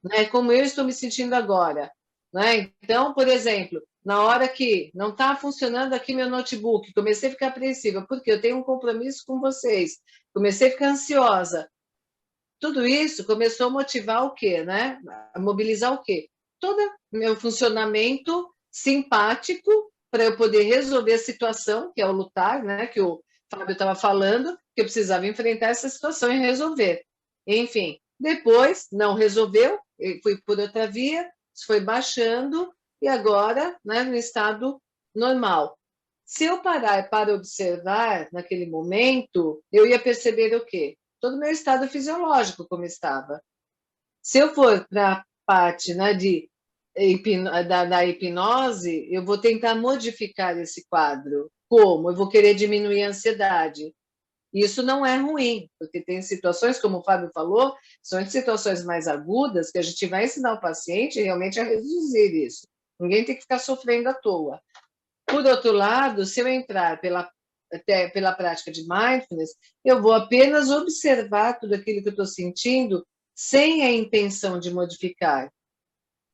Né? Como eu estou me sentindo agora. Né? Então, por exemplo, na hora que não está funcionando aqui meu notebook, comecei a ficar apreensiva, porque eu tenho um compromisso com vocês, comecei a ficar ansiosa. tudo isso começou a motivar o quê, né? A mobilizar o quê? Todo meu funcionamento simpático para eu poder resolver a situação, que é o lutar, né? Que o Fábio estava falando, que eu precisava enfrentar essa situação e resolver. Enfim, depois não resolveu, fui por outra via, foi baixando e agora, né, no estado normal. Se eu parar para observar naquele momento, eu ia perceber o quê? Todo o meu estado fisiológico como estava. Se eu for para a parte, né, da hipnose, eu vou tentar modificar esse quadro. Como? Eu vou querer diminuir a ansiedade. Isso não é ruim, porque tem situações, como o Fábio falou, são situações mais agudas que a gente vai ensinar o paciente realmente a reduzir isso. Ninguém tem que ficar sofrendo à toa. Por outro lado, se eu entrar pela prática de mindfulness, eu vou apenas observar tudo aquilo que eu estou sentindo sem a intenção de modificar.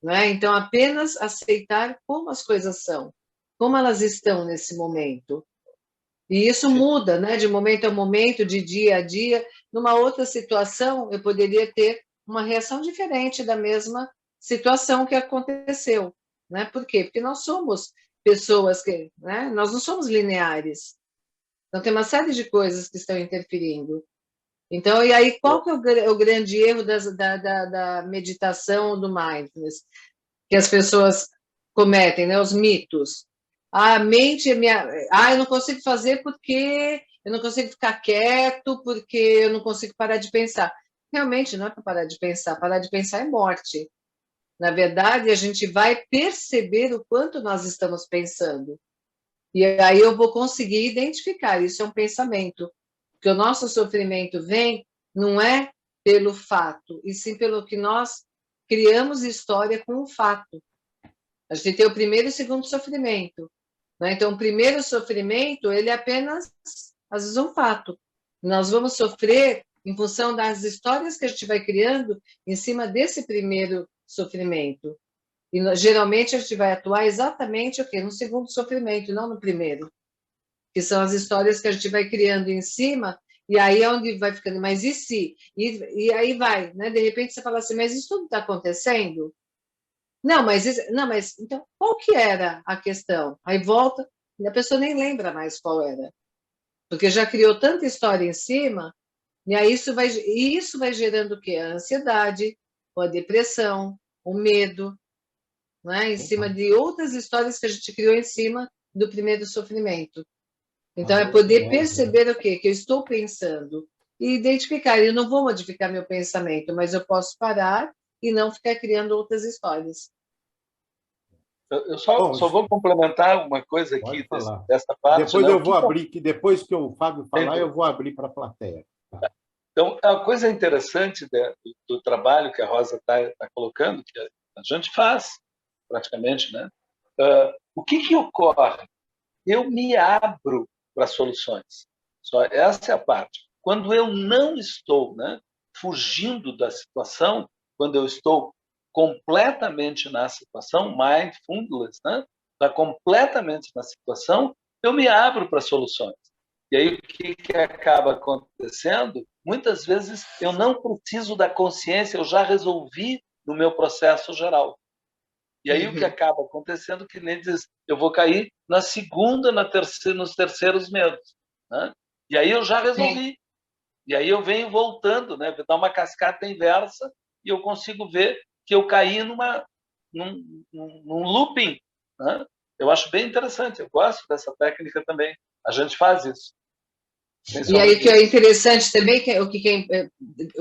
Né? Então, apenas aceitar como as coisas são, como elas estão nesse momento. E isso muda, né? De momento a momento, de dia a dia. Numa outra situação, eu poderia ter uma reação diferente da mesma situação que aconteceu. Né? Por quê? Porque nós somos pessoas que, né? Nós não somos lineares. Então, tem uma série de coisas que estão interferindo. Então, e aí, qual que é o grande erro da meditação do mindfulness? Que as pessoas cometem, né? Os mitos. A mente é minha. Eu não consigo fazer porque eu não consigo ficar quieto, porque eu não consigo parar de pensar. Realmente não é para parar de pensar. Parar de pensar é morte. Na verdade, a gente vai perceber o quanto nós estamos pensando. E aí eu vou conseguir identificar. Isso é um pensamento. Porque o nosso sofrimento vem, não é pelo fato, e sim pelo que nós criamos história com o fato. A gente tem o primeiro e o segundo sofrimento. Né? Então, o primeiro sofrimento, ele é apenas, às vezes, um fato. Nós vamos sofrer em função das histórias que a gente vai criando em cima desse primeiro sofrimento. E, geralmente, a gente vai atuar exatamente o quê? No segundo sofrimento, não no primeiro. Que são as histórias que a gente vai criando em cima, e aí é onde vai ficando, mas e se? E aí vai, né? De repente você fala assim, mas isso tudo está acontecendo? Não, mas então qual que era a questão? Aí volta, e a pessoa nem lembra mais qual era, porque já criou tanta história em cima, e aí isso vai gerando o quê? A ansiedade, a depressão, o medo, né? Em cima de outras histórias que a gente criou em cima do primeiro sofrimento. Então, é poder perceber o quê? Que eu estou pensando e identificar. Eu não vou modificar meu pensamento, mas eu posso parar e não ficar criando outras histórias. Eu só vou complementar uma coisa aqui dessa parte. Depois eu vou abrir, que depois que o Fábio falar, eu vou abrir para a plateia. Tá. Então, a coisa interessante do trabalho que a Rosa está colocando, que a gente faz praticamente, né? O que ocorre? Eu me abro para soluções. Só essa é a parte. Quando eu não estou, né, fugindo da situação, quando eu estou completamente na situação, mindfulness, né, está completamente na situação, eu me abro para soluções. E aí o que acaba acontecendo? Muitas vezes eu não preciso da consciência, eu já resolvi no meu processo geral. E aí o que acaba acontecendo, que nem diz, eu vou cair na segunda, nos terceiros medos. Né? E aí eu já resolvi. Sim. E aí eu venho voltando, né? Vou dar uma cascata inversa e eu consigo ver que eu caí num looping. Né? Eu acho bem interessante, eu gosto dessa técnica também. A gente faz isso. E aí o que é interessante também, que o que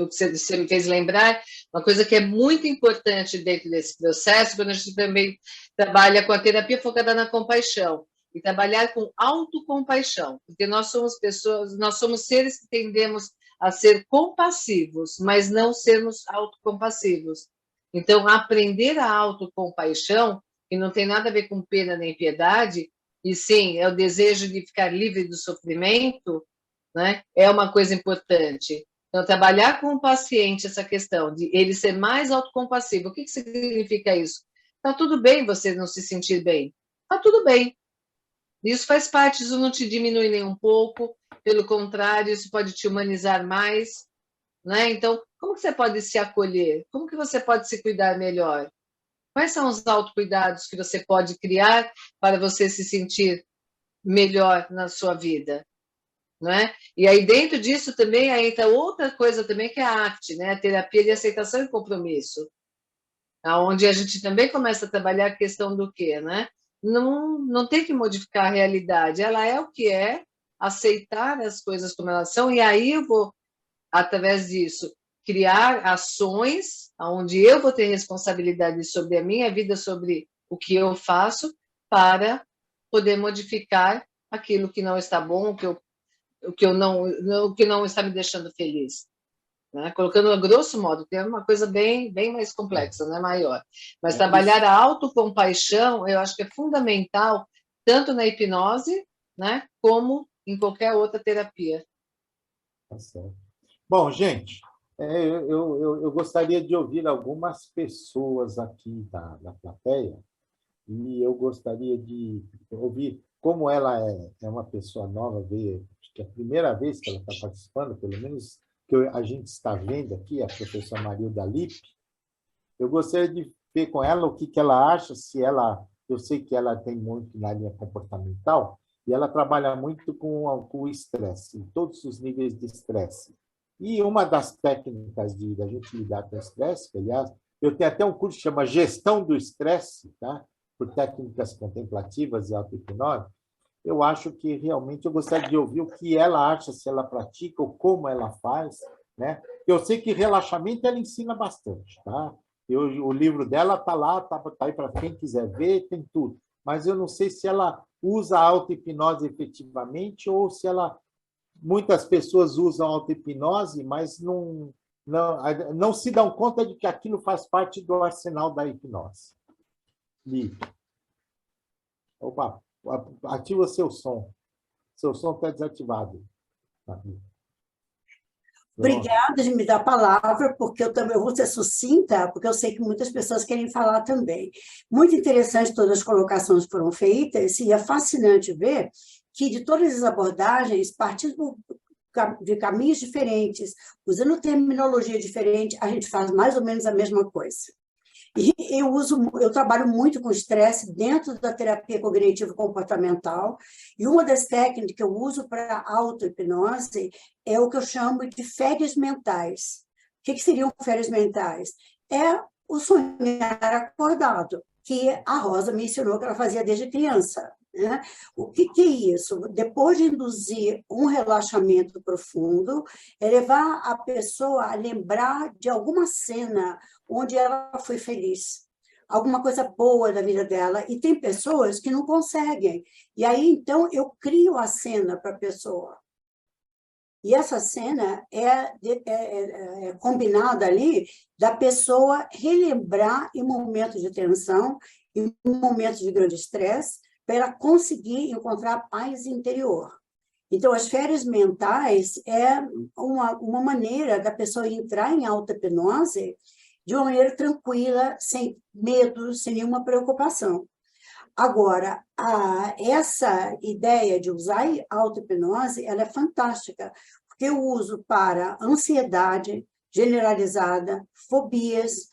você me fez lembrar, uma coisa que é muito importante dentro desse processo, quando a gente também trabalha com a terapia focada na compaixão, e trabalhar com autocompaixão, porque nós somos pessoas, nós somos seres que tendemos a ser compassivos, mas não sermos autocompassivos. Então, aprender a autocompaixão, que não tem nada a ver com pena nem piedade, e sim, é o desejo de ficar livre do sofrimento, né? É uma coisa importante. Então, trabalhar com o paciente essa questão de ele ser mais autocompassivo. O que significa isso? Está tudo bem você não se sentir bem. Está tudo bem. Isso faz parte, isso não te diminui nem um pouco. Pelo contrário, isso pode te humanizar mais. Né? Então, Como que você pode se acolher? Como que você pode se cuidar melhor? Quais são os autocuidados que você pode criar para você se sentir melhor na sua vida? Não é? E aí, dentro disso, também entra outra coisa também, que é a ACT, né? A terapia de aceitação e compromisso, onde a gente também começa a trabalhar a questão do quê, né? Não tem que modificar a realidade, ela é o que é, aceitar as coisas como elas são, e aí eu vou, através disso, criar ações onde eu vou ter responsabilidade sobre a minha vida, sobre o que eu faço, para poder modificar aquilo que não está bom, o que não está me deixando feliz. Né? Colocando a grosso modo, tem uma coisa bem mais complexa, né? Maior. Mas trabalhar a autocompaixão, eu acho que é fundamental, tanto na hipnose, né? Como em qualquer outra terapia. Tá certo. Bom, gente, eu gostaria de ouvir algumas pessoas aqui da plateia, e eu gostaria de ouvir, como ela é uma pessoa nova, acho que é a primeira vez que ela está participando, pelo menos que a gente está vendo aqui, a professora Marilda Lippe. Eu gostaria de ver com ela o que ela acha, eu sei que ela tem muito na linha comportamental, e ela trabalha muito com o estresse, em todos os níveis de estresse. E uma das técnicas da gente lidar com o estresse, que, aliás, eu tenho até um curso que chama Gestão do Estresse, tá? Por técnicas contemplativas e auto-hipnose. Eu acho que realmente eu gostaria de ouvir o que ela acha, se ela pratica ou como ela faz, né? Eu sei que relaxamento ela ensina bastante, tá? O livro dela está lá, tá aí para quem quiser ver, tem tudo. Mas eu não sei se ela usa a auto-hipnose efetivamente ou se ela... Muitas pessoas usam auto-hipnose, mas não se dão conta de que aquilo faz parte do arsenal da hipnose. Ligue. Opa, ativa seu som. Seu som está desativado. Obrigada de me dar a palavra, porque eu também vou ser sucinta, porque eu sei que muitas pessoas querem falar também. Muito interessante todas as colocações que foram feitas, e é fascinante ver que, de todas as abordagens, partindo de caminhos diferentes, usando terminologia diferente, a gente faz mais ou menos a mesma coisa. E eu trabalho muito com estresse dentro da terapia cognitivo-comportamental, e uma das técnicas que eu uso para auto-hipnose é o que eu chamo de férias mentais. O que seriam férias mentais? É o sonhar acordado, que a Rosa me ensinou que ela fazia desde criança. Né? O que é isso? Depois de induzir um relaxamento profundo, é levar a pessoa a lembrar de alguma cena onde ela foi feliz, alguma coisa boa da vida dela, e tem pessoas que não conseguem. E aí, então, eu crio a cena para a pessoa. E essa cena é combinada ali da pessoa relembrar em momentos de tensão, em momentos de grande estresse, para ela conseguir encontrar paz interior. Então, as férias mentais é uma maneira da pessoa entrar em auto-hipnose de uma maneira tranquila, sem medo, sem nenhuma preocupação. Agora, essa ideia de usar auto-hipnose, ela é fantástica, porque eu uso para ansiedade generalizada, fobias,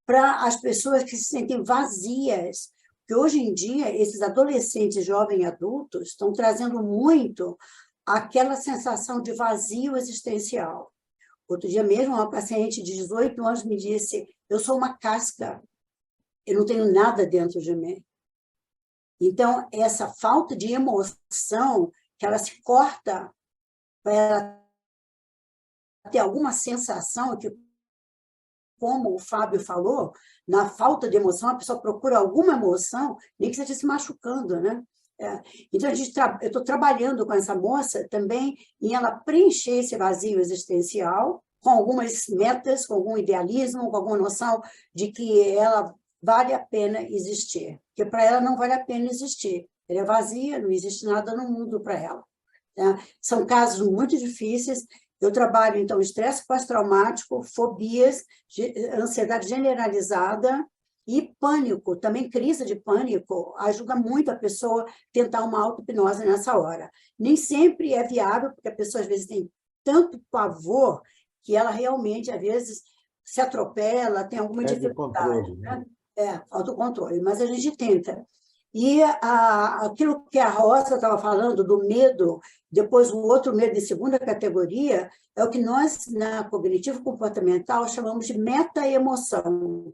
para as pessoas que se sentem vazias, porque hoje em dia, esses adolescentes, jovens e adultos estão trazendo muito aquela sensação de vazio existencial. Outro dia mesmo, uma paciente de 18 anos me disse, eu sou uma casca, eu não tenho nada dentro de mim. Então, essa falta de emoção, que ela se corta para ela ter alguma sensação que, como o Fábio falou, na falta de emoção, a pessoa procura alguma emoção, nem que esteja se machucando, né? Então, eu estou trabalhando com essa moça também em ela preencher esse vazio existencial com algumas metas, com algum idealismo, com alguma noção de que ela vale a pena existir. Porque para ela não vale a pena existir. Ela é vazia, não existe nada no mundo para ela. Tá? São casos muito difíceis. Eu trabalho, então, estresse pós-traumático, fobias, ansiedade generalizada e pânico, também crise de pânico, ajuda muito a pessoa a tentar uma auto-hipnose nessa hora. Nem sempre é viável, porque a pessoa, às vezes, tem tanto pavor que ela realmente, às vezes, se atropela, tem alguma Perde o dificuldade, controle, né? Autocontrole, mas a gente tenta. E aquilo que a Rosa estava falando, do medo, depois o outro medo de segunda categoria, é o que nós, na cognitivo-comportamental, chamamos de meta-emoção.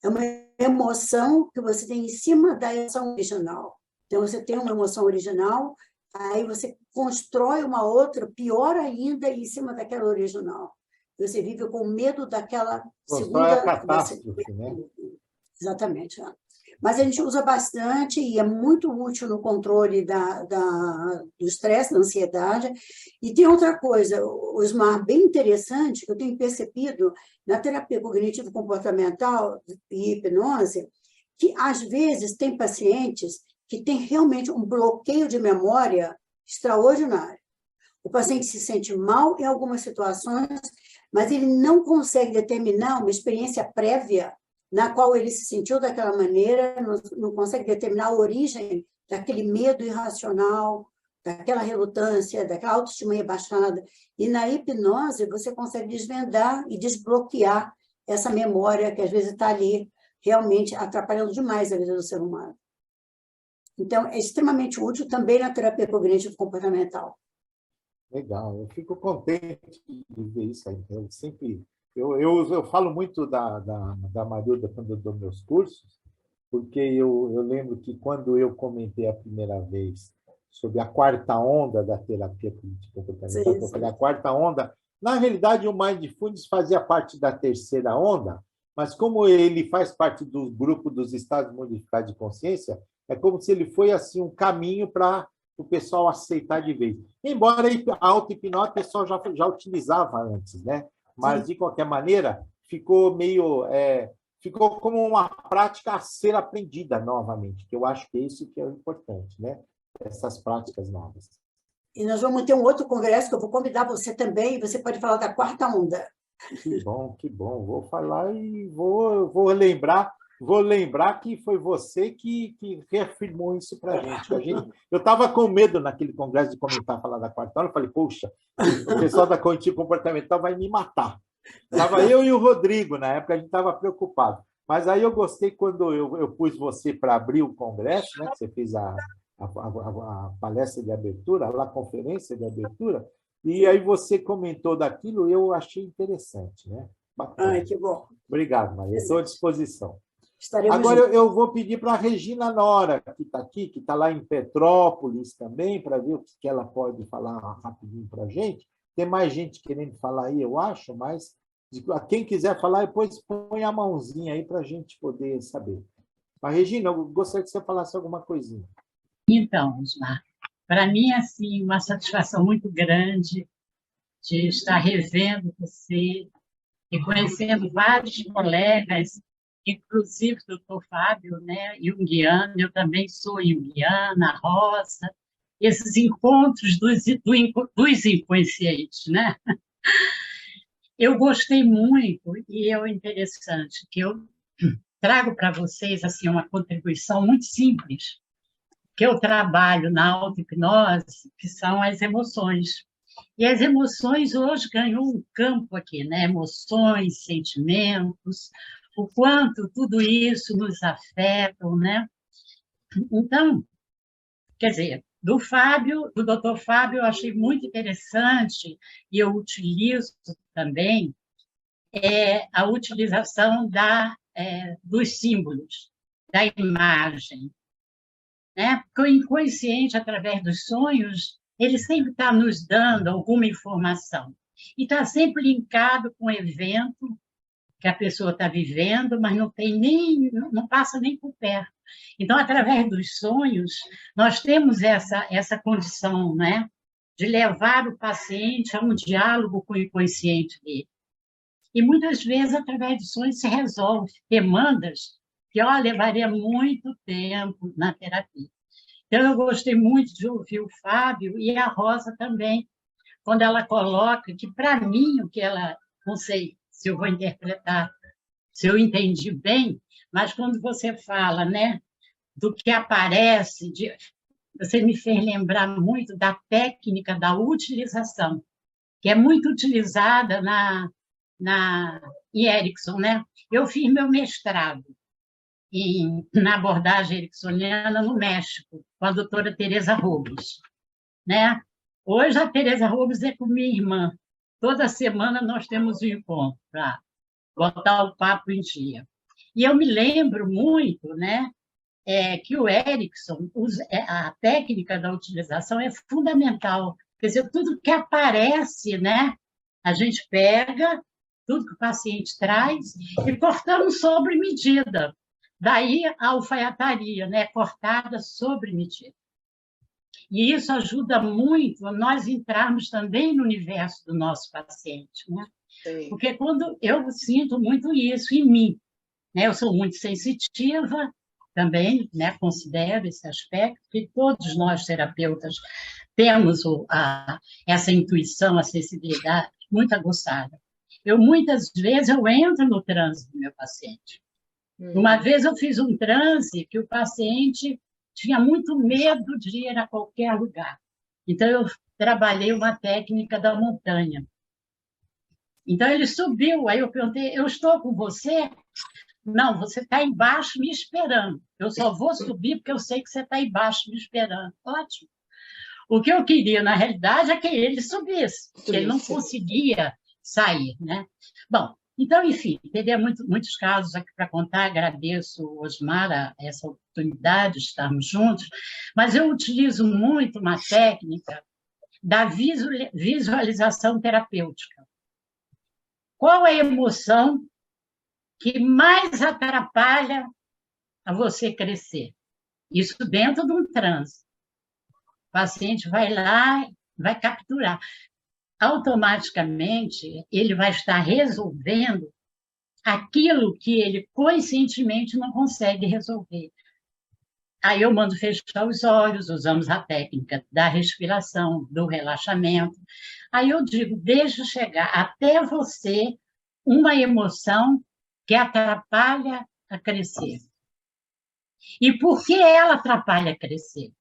É uma emoção que você tem em cima da emoção original. Então, você tem uma emoção original, aí você constrói uma outra, pior ainda, em cima daquela original. Você vive com medo daquela constrói segunda... a catástrofe, né? Exatamente. Mas a gente usa bastante e é muito útil no controle do estresse, da ansiedade. E tem outra coisa, Osmar, bem interessante, que eu tenho percebido na terapia cognitivo-comportamental e hipnose, que às vezes tem pacientes que têm realmente um bloqueio de memória extraordinário. O paciente se sente mal em algumas situações, mas ele não consegue determinar uma experiência prévia na qual ele se sentiu daquela maneira, não consegue determinar a origem daquele medo irracional, daquela relutância, daquela autoestima rebaixada. E na hipnose você consegue desvendar e desbloquear essa memória que às vezes está ali realmente atrapalhando demais a vida do ser humano. Então, é extremamente útil também na terapia cognitivo-comportamental. Legal, eu fico contente de ver isso aí. Eu falo muito da Marilda quando eu dou meus cursos, porque eu lembro que quando eu comentei a primeira vez sobre a quarta onda da terapia cognitivo-comportamental, eu falei, a quarta onda, na realidade, o Mindfulness fazia parte da terceira onda, mas como ele faz parte do grupo dos estados modificados de consciência, é como se ele foi assim um caminho para o pessoal aceitar de vez. Embora a auto-hipnose o pessoal já utilizava antes, né? Mas, Sim. de qualquer maneira, ficou ficou como uma prática a ser aprendida novamente, que eu acho que é isso que é importante, né? Essas práticas novas. E nós vamos ter um outro congresso que eu vou convidar você também, e você pode falar da quarta onda. Que bom, que bom. Vou falar e vou lembrar que foi você que reafirmou isso para a gente. Eu estava com medo naquele congresso de comentar, falar da quarta onda, eu falei, poxa, o pessoal da cognitivo comportamental vai me matar. Estava eu e o Rodrigo, na época a gente estava preocupado. Mas aí eu gostei quando eu pus você para abrir o congresso, né? Que você fez a palestra de abertura, a conferência de abertura, e aí você comentou daquilo, eu achei interessante, né? Bacana. Ai, que bom. Obrigado, Maria. Estou à disposição. Estaremos Agora juntos. eu vou pedir para a Regina Nora, que está aqui, que está lá em Petrópolis também, para ver o que ela pode falar rapidinho para a gente. Tem mais gente querendo falar aí, eu acho, mas quem quiser falar, depois põe a mãozinha aí para a gente poder saber. Mas, Regina, eu gostaria que você falasse alguma coisinha. Então, Osmar, para mim é assim, uma satisfação muito grande de estar revendo você e conhecendo vários colegas, inclusive o doutor Fábio, né, junguiano, eu também sou junguiana, a Rosa, esses encontros dos inconscientes, né? Eu gostei muito, e é interessante, que eu trago para vocês assim, uma contribuição muito simples, que eu trabalho na auto-hipnose, que são as emoções. E as emoções hoje ganham um campo aqui, né? Emoções, sentimentos, o quanto tudo isso nos afeta, né? Então, quer dizer, do doutor Fábio, eu achei muito interessante, e eu utilizo também a utilização dos símbolos, da imagem, né? Porque o inconsciente, através dos sonhos, ele sempre está nos dando alguma informação. E está sempre linkado com o evento que a pessoa está vivendo, mas não passa nem por perto. Então, através dos sonhos, nós temos essa condição, né, de levar o paciente a um diálogo com o inconsciente dele. E muitas vezes, através de sonhos, se resolve demandas que levaria muito tempo na terapia. Então, eu gostei muito de ouvir o Fábio e a Rosa também, quando ela coloca que, para mim, o que ela... Não sei se eu vou interpretar, se eu entendi bem, mas quando você fala, né, do que aparece, você me fez lembrar muito da técnica da utilização, que é muito utilizada em Erickson, né? Eu fiz meu mestrado na abordagem ericksoniana no México, com a doutora Teresa Robles, né? Hoje a Teresa Robles é com minha irmã. Toda semana nós temos um encontro para botar o papo em dia. E eu me lembro muito, né, que o Erickson, a técnica da utilização é fundamental. Quer dizer, tudo que aparece, né, a gente pega, tudo que o paciente traz, e cortamos sobre medida. Daí a alfaiataria, né, cortada sobre medida. E isso ajuda muito a nós entrarmos também no universo do nosso paciente, né? Sim. Porque quando eu sinto muito isso em mim, né? Eu sou muito sensitiva também, né? Considero esse aspecto, que todos nós terapeutas temos essa intuição, a sensibilidade muito aguçada. Muitas vezes eu entro no transe do meu paciente. Uma vez eu fiz um transe que o paciente tinha muito medo de ir a qualquer lugar. Então, eu trabalhei uma técnica da montanha. Então, ele subiu, aí eu perguntei, eu estou com você? Não, você está embaixo me esperando. Eu só vou subir porque eu sei que você está embaixo me esperando. Ótimo. O que eu queria, na realidade, é que ele subisse, porque ele não conseguia sair, né? Bom, então, enfim, teria muitos casos aqui para contar. Agradeço, Osmar, essa oportunidade de estarmos juntos, mas eu utilizo muito uma técnica da visualização terapêutica. Qual é a emoção que mais atrapalha a você crescer? Isso dentro de um transe. O paciente vai lá, vai capturar. Automaticamente, ele vai estar resolvendo aquilo que ele conscientemente não consegue resolver. Aí eu mando fechar os olhos, usamos a técnica da respiração, do relaxamento. Aí eu digo, deixa chegar até você uma emoção que atrapalha a crescer. E por que ela atrapalha a crescer?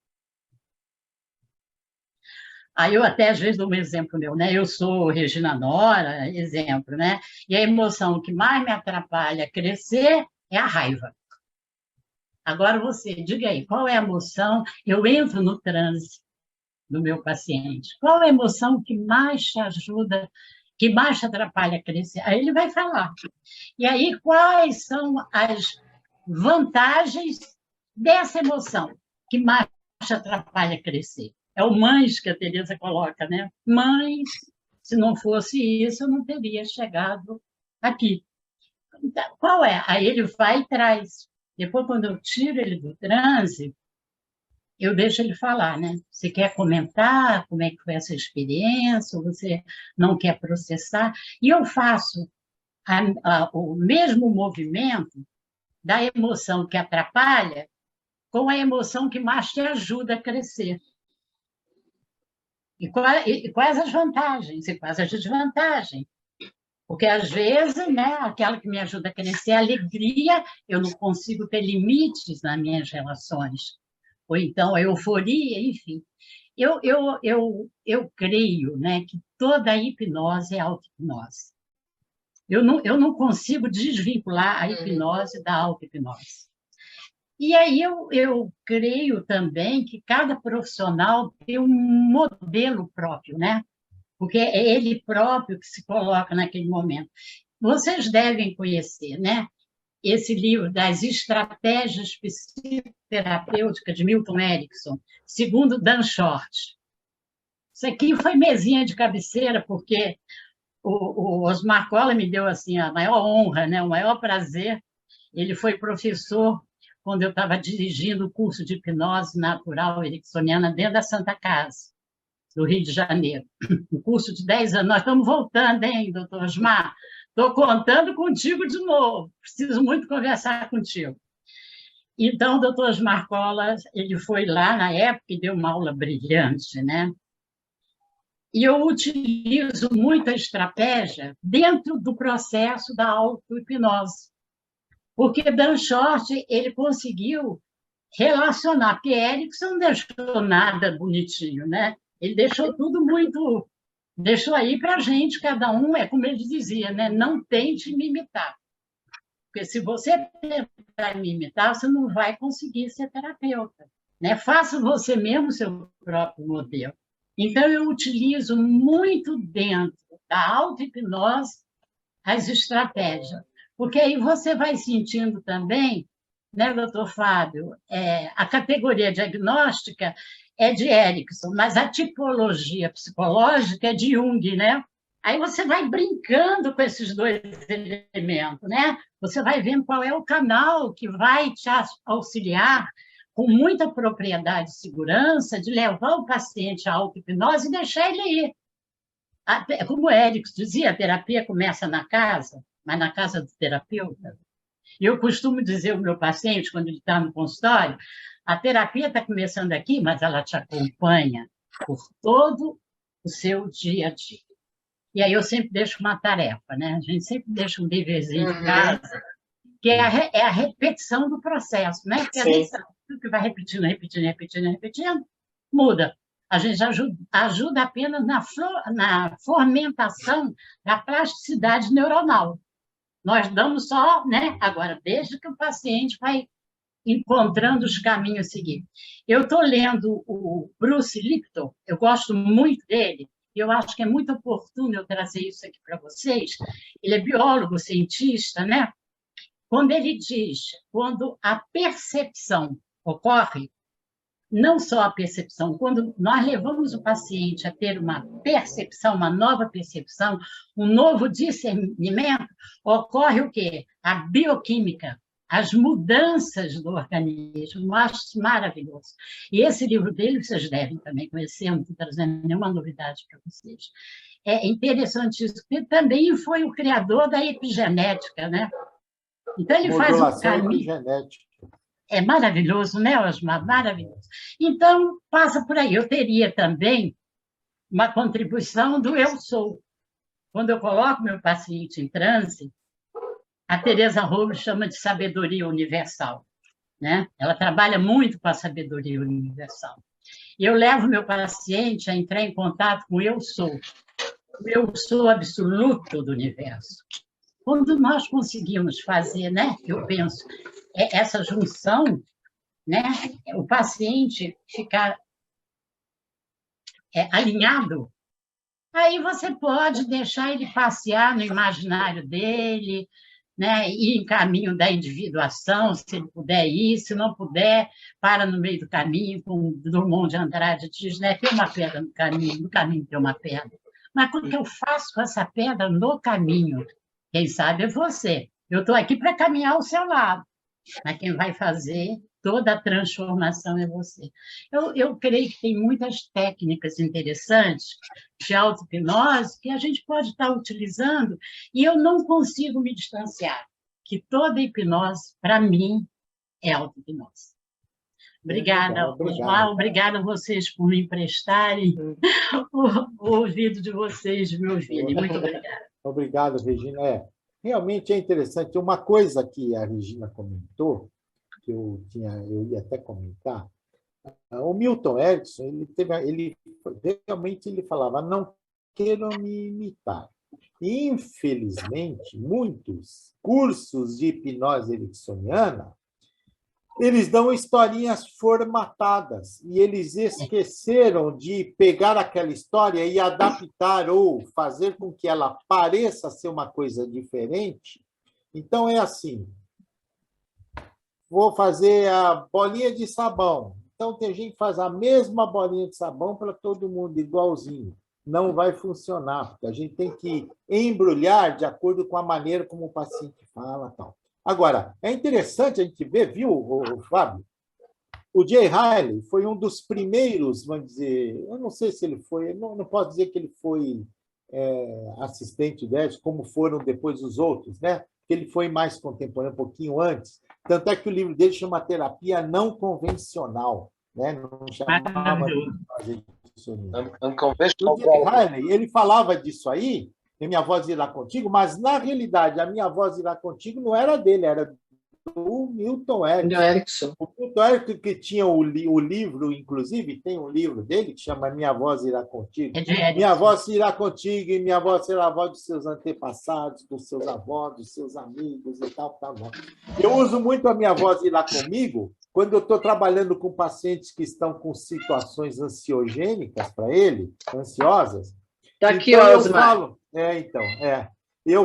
Aí eu até, às vezes, dou um exemplo meu, né? Eu sou Regina Nora, exemplo, né? E a emoção que mais me atrapalha crescer é a raiva. Agora você, diga aí, qual é a emoção? Eu entro no transe do meu paciente. Qual é a emoção que mais te ajuda, que mais te atrapalha crescer? Aí ele vai falar. E aí, quais são as vantagens dessa emoção que mais te atrapalha crescer? É o mães que a Teresa coloca, né? Mães, se não fosse isso, eu não teria chegado aqui. Então, qual é? Aí ele vai e traz. Depois, quando eu tiro ele do transe, eu deixo ele falar, né? Você quer comentar como é que foi essa experiência? Ou você não quer processar? E eu faço o mesmo movimento da emoção que atrapalha com a emoção que mais te ajuda a crescer. E quais as vantagens e quais as desvantagens? Porque, às vezes, né, aquela que me ajuda a crescer é a alegria, eu não consigo ter limites nas minhas relações. Ou então a euforia, enfim. Eu creio, né, que toda a hipnose é auto-hipnose. Eu não consigo desvincular a hipnose da auto-hipnose. E aí eu creio também que cada profissional tem um modelo próprio, né? Porque é ele próprio que se coloca naquele momento. Vocês devem conhecer, né? Esse livro das estratégias psicoterapêuticas de Milton Erickson, segundo Dan Short. Isso aqui foi mesinha de cabeceira, porque o Osmar Colla me deu assim, a maior honra, né? O maior prazer. Ele foi professor quando eu estava dirigindo o curso de hipnose natural ericksoniana dentro da Santa Casa, do Rio de Janeiro. Um curso de 10 anos. Nós estamos voltando, hein, doutor Osmar? Estou contando contigo de novo. Preciso muito conversar contigo. Então, o doutor Osmar Colla, ele foi lá na época e deu uma aula brilhante, né? E eu utilizo muito a estratégia dentro do processo da auto-hipnose. Porque Dan Short, ele conseguiu relacionar, porque Erickson não deixou nada bonitinho, né? Ele deixou tudo muito Deixou aí para a gente, cada um, é como ele dizia, né? Não tente me imitar. Porque se você tentar me imitar, você não vai conseguir ser terapeuta. Né? Faça você mesmo o seu próprio modelo. Então, eu utilizo muito dentro da auto-hipnose as estratégias. Porque aí você vai sentindo também, né, doutor Fábio, a categoria diagnóstica é de Erickson, mas a tipologia psicológica é de Jung, né? Aí você vai brincando com esses dois elementos, né? Você vai vendo qual é o canal que vai te auxiliar com muita propriedade e segurança de levar o paciente à auto-hipnose e deixar ele ir. Como o Erickson dizia, a terapia começa na casa, mas na casa do terapeuta. E eu costumo dizer ao meu paciente, quando ele está no consultório, a terapia está começando aqui, mas ela te acompanha por todo o seu dia a dia. E aí eu sempre deixo uma tarefa, né? A gente sempre deixa um deverzinho de casa, que é a repetição do processo, né? Porque a gente sabe que vai repetindo, muda. A gente ajuda apenas na fomentação da plasticidade neuronal. Nós damos só, né? Agora, desde que o paciente vai encontrando os caminhos a seguir. Eu estou lendo o Bruce Lipton, eu gosto muito dele, e eu acho que é muito oportuno eu trazer isso aqui para vocês. Ele é biólogo, cientista, né? Quando ele diz, quando a percepção ocorre, não só a percepção, quando nós levamos o paciente a ter uma percepção, uma nova percepção, um novo discernimento, ocorre o quê? A bioquímica, as mudanças do organismo. Eu acho isso maravilhoso. E esse livro dele vocês devem também conhecer, não estou trazendo nenhuma novidade para vocês. É interessante isso, porque também foi o criador da epigenética, né? Então, ele faz um caminho... Epigenética. É maravilhoso, né, Osmar? Maravilhoso. Então, passa por aí. Eu teria também uma contribuição do eu sou. Quando eu coloco meu paciente em transe, a Teresa Robles chama de sabedoria universal, né? Ela trabalha muito com a sabedoria universal. E eu levo meu paciente a entrar em contato com o eu sou absoluto do universo. Quando nós conseguimos fazer, né, eu penso, essa junção, né, o paciente ficar alinhado, aí você pode deixar ele passear no imaginário dele, né, ir em caminho da individuação, se ele puder ir, se não puder, para no meio do caminho, como Drummond de Andrade diz, né, tem uma pedra no caminho tem uma pedra. Mas o que eu faço com essa pedra no caminho? Quem sabe é você. Eu estou aqui para caminhar ao seu lado, mas quem vai fazer toda a transformação é você. Eu creio que tem muitas técnicas interessantes de auto-hipnose que a gente pode estar utilizando e eu não consigo me distanciar, que toda hipnose, para mim, é auto-hipnose. Obrigada, Osmar. Obrigada a vocês por me emprestarem o ouvido de vocês, de me ouvirem. Muito obrigada. Obrigado, Regina. Realmente é interessante. Uma coisa que a Regina comentou, que eu ia até comentar, o Milton Erickson, realmente ele falava, não queiram me imitar. E, infelizmente, muitos cursos de hipnose ericksoniana, eles dão historinhas formatadas e eles esqueceram de pegar aquela história e adaptar ou fazer com que ela pareça ser uma coisa diferente. Então, é assim, vou fazer a bolinha de sabão. Então, tem gente que faz a mesma bolinha de sabão para todo mundo, igualzinho. Não vai funcionar, porque a gente tem que embrulhar de acordo com a maneira como o paciente fala e tal. Agora, é interessante a gente ver, viu, Fábio? O Jay Haley foi um dos primeiros, vamos dizer, eu não sei se ele foi, não posso dizer que ele foi assistente dele, como foram depois os outros, né? Ele foi mais contemporâneo, um pouquinho antes. Tanto é que o livro dele chama Terapia Não Convencional, né? Não chamava de fazer isso. O Jay Haley, ele falava disso aí, e Minha Voz Irá Contigo, mas, na realidade, a Minha Voz Irá Contigo não era dele, era o Milton Do Erickson. Erickson. O Milton Erickson, que tinha o livro, inclusive, tem um livro dele que chama Minha Voz Irá Contigo. É de Erickson. Minha voz irá contigo e minha voz será a voz dos seus antepassados, dos seus avós, dos seus amigos e tal, tal. Eu uso muito a minha voz irá comigo quando eu estou trabalhando com pacientes que estão com situações ansiogênicas para ele, ansiosas. Está aqui, Então, eu Osmar.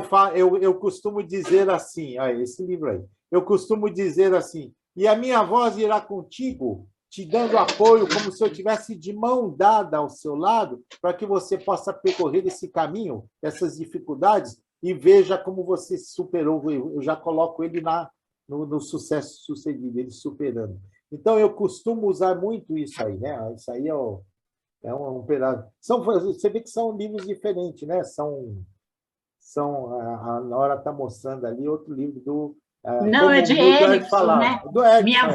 falo, eu costumo dizer assim, olha, esse livro aí, eu costumo dizer assim, e a minha voz irá contigo, te dando apoio, como se eu tivesse de mão dada ao seu lado, para que você possa percorrer esse caminho, essas dificuldades, e veja como você superou. Eu já coloco ele no sucesso sucedido, ele superando. Então, eu costumo usar muito isso aí, né? Isso aí é um pedaço. Você vê que são livros diferentes, né? A Nora está mostrando ali outro livro do... Não, é de Erickson, né? Do Erickson, minha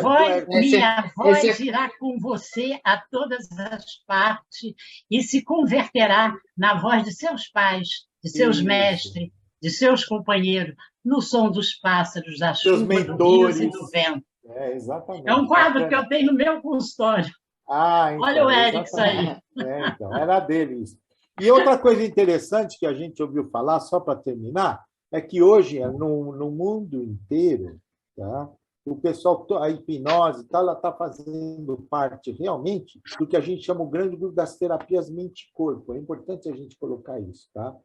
voz irá com você a todas as partes e se converterá na voz de seus pais, de seus mestres, de seus companheiros, no som dos pássaros, da chuva, do rio e do vento. Exatamente. É um quadro que eu tenho no meu consultório. Então, olha o Erickson aí. Então, era dele isso. E outra coisa interessante que a gente ouviu falar, só para terminar, é que hoje, no mundo inteiro, tá, o pessoal, a hipnose, ela está fazendo parte realmente do que a gente chama o grande grupo das terapias mente-corpo. É importante a gente colocar isso. Tá?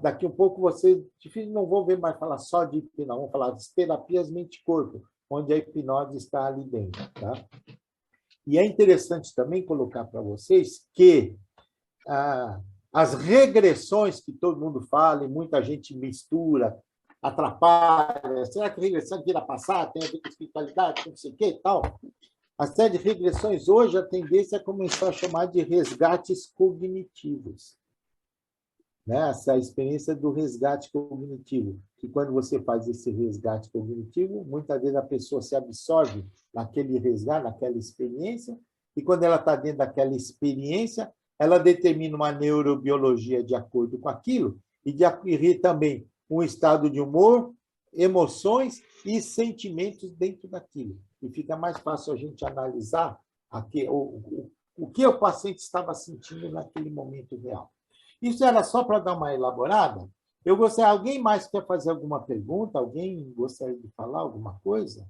Daqui um pouco vocês não vão ver mais falar só de hipnose, vamos falar das terapias mente-corpo, onde a hipnose está ali dentro. Tá? E é interessante também colocar para vocês que as regressões que todo mundo fala e muita gente mistura, atrapalha, será que regressão vira passado, tem a ver com espiritualidade, não sei o que e tal? A série de regressões hoje, a tendência é começar a chamar de resgates cognitivos. Né? Essa experiência do resgate cognitivo, que quando você faz esse resgate cognitivo, muitas vezes a pessoa se absorve naquele resgate, naquela experiência, e quando ela está dentro daquela experiência, ela determina uma neurobiologia de acordo com aquilo e também um estado de humor, emoções e sentimentos dentro daquilo. E fica mais fácil a gente analisar o que o paciente estava sentindo naquele momento real. Isso era só para dar uma elaborada. Alguém mais quer fazer alguma pergunta? Alguém gostaria de falar alguma coisa?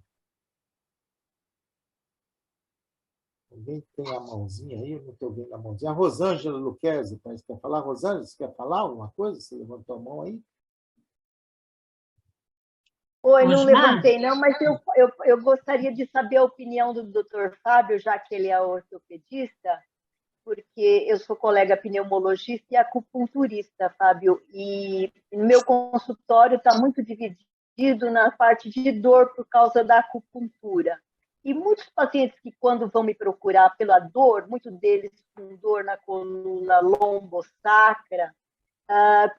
Alguém tem a mãozinha aí? Eu não estou vendo a mãozinha. A Rosângela Luquezzi parece que quer falar. Rosângela, você quer falar alguma coisa? Você levantou a mão aí? Oi, não levantei, não, mas eu gostaria de saber a opinião do Dr. Fábio, já que ele é ortopedista, porque eu sou colega pneumologista e acupunturista, Fábio, e meu consultório está muito dividido na parte de dor por causa da acupuntura. E muitos pacientes que, quando vão me procurar pela dor, muitos deles com dor na coluna lombosacra,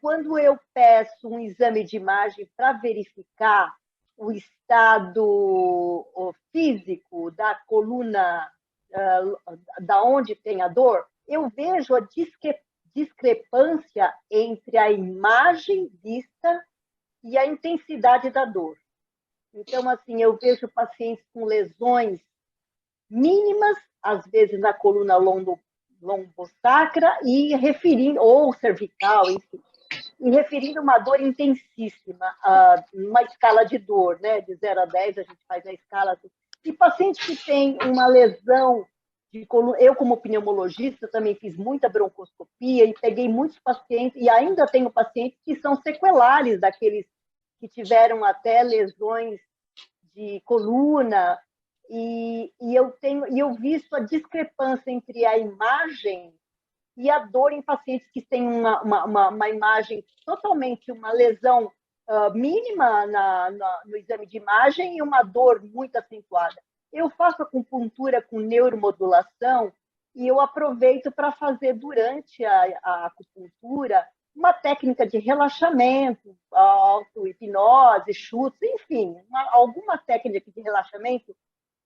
quando eu peço um exame de imagem para verificar o estado físico da coluna, da onde tem a dor, eu vejo a discrepância entre a imagem vista e a intensidade da dor. Então, assim, eu vejo pacientes com lesões mínimas, às vezes na coluna lombosacra, ou cervical, enfim, e referindo uma dor intensíssima, uma escala de dor, né? De 0 a 10, a gente faz a escala. E pacientes que têm uma lesão de coluna, eu, como pneumologista, também fiz muita broncoscopia e peguei muitos pacientes, e ainda tenho pacientes que são sequelares daqueles que tiveram até lesões de coluna, e eu visto a discrepância entre a imagem e a dor em pacientes que têm uma imagem totalmente, uma lesão mínima no exame de imagem e uma dor muito acentuada. Eu faço acupuntura com neuromodulação e eu aproveito para fazer durante a acupuntura uma técnica de relaxamento, auto-hipnose, chutes, enfim, alguma técnica de relaxamento,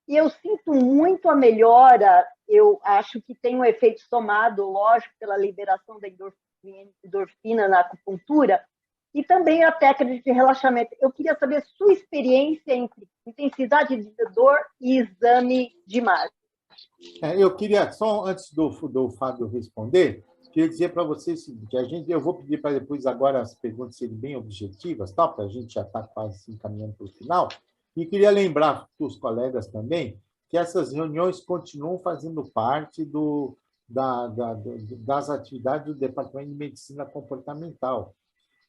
e eu sinto muito a melhora. Eu acho que tem um efeito somado, lógico, pela liberação da endorfina na acupuntura, e também a técnica de relaxamento. Eu queria saber sua experiência entre intensidade de dor e exame de imagem. Eu queria, só antes do Fábio responder, queria dizer para vocês o seguinte, eu vou pedir para depois agora as perguntas serem bem objetivas, tá? Porque a gente já está quase se encaminhando para o final, e queria lembrar para os colegas também que essas reuniões continuam fazendo parte das atividades do Departamento de Medicina Comportamental.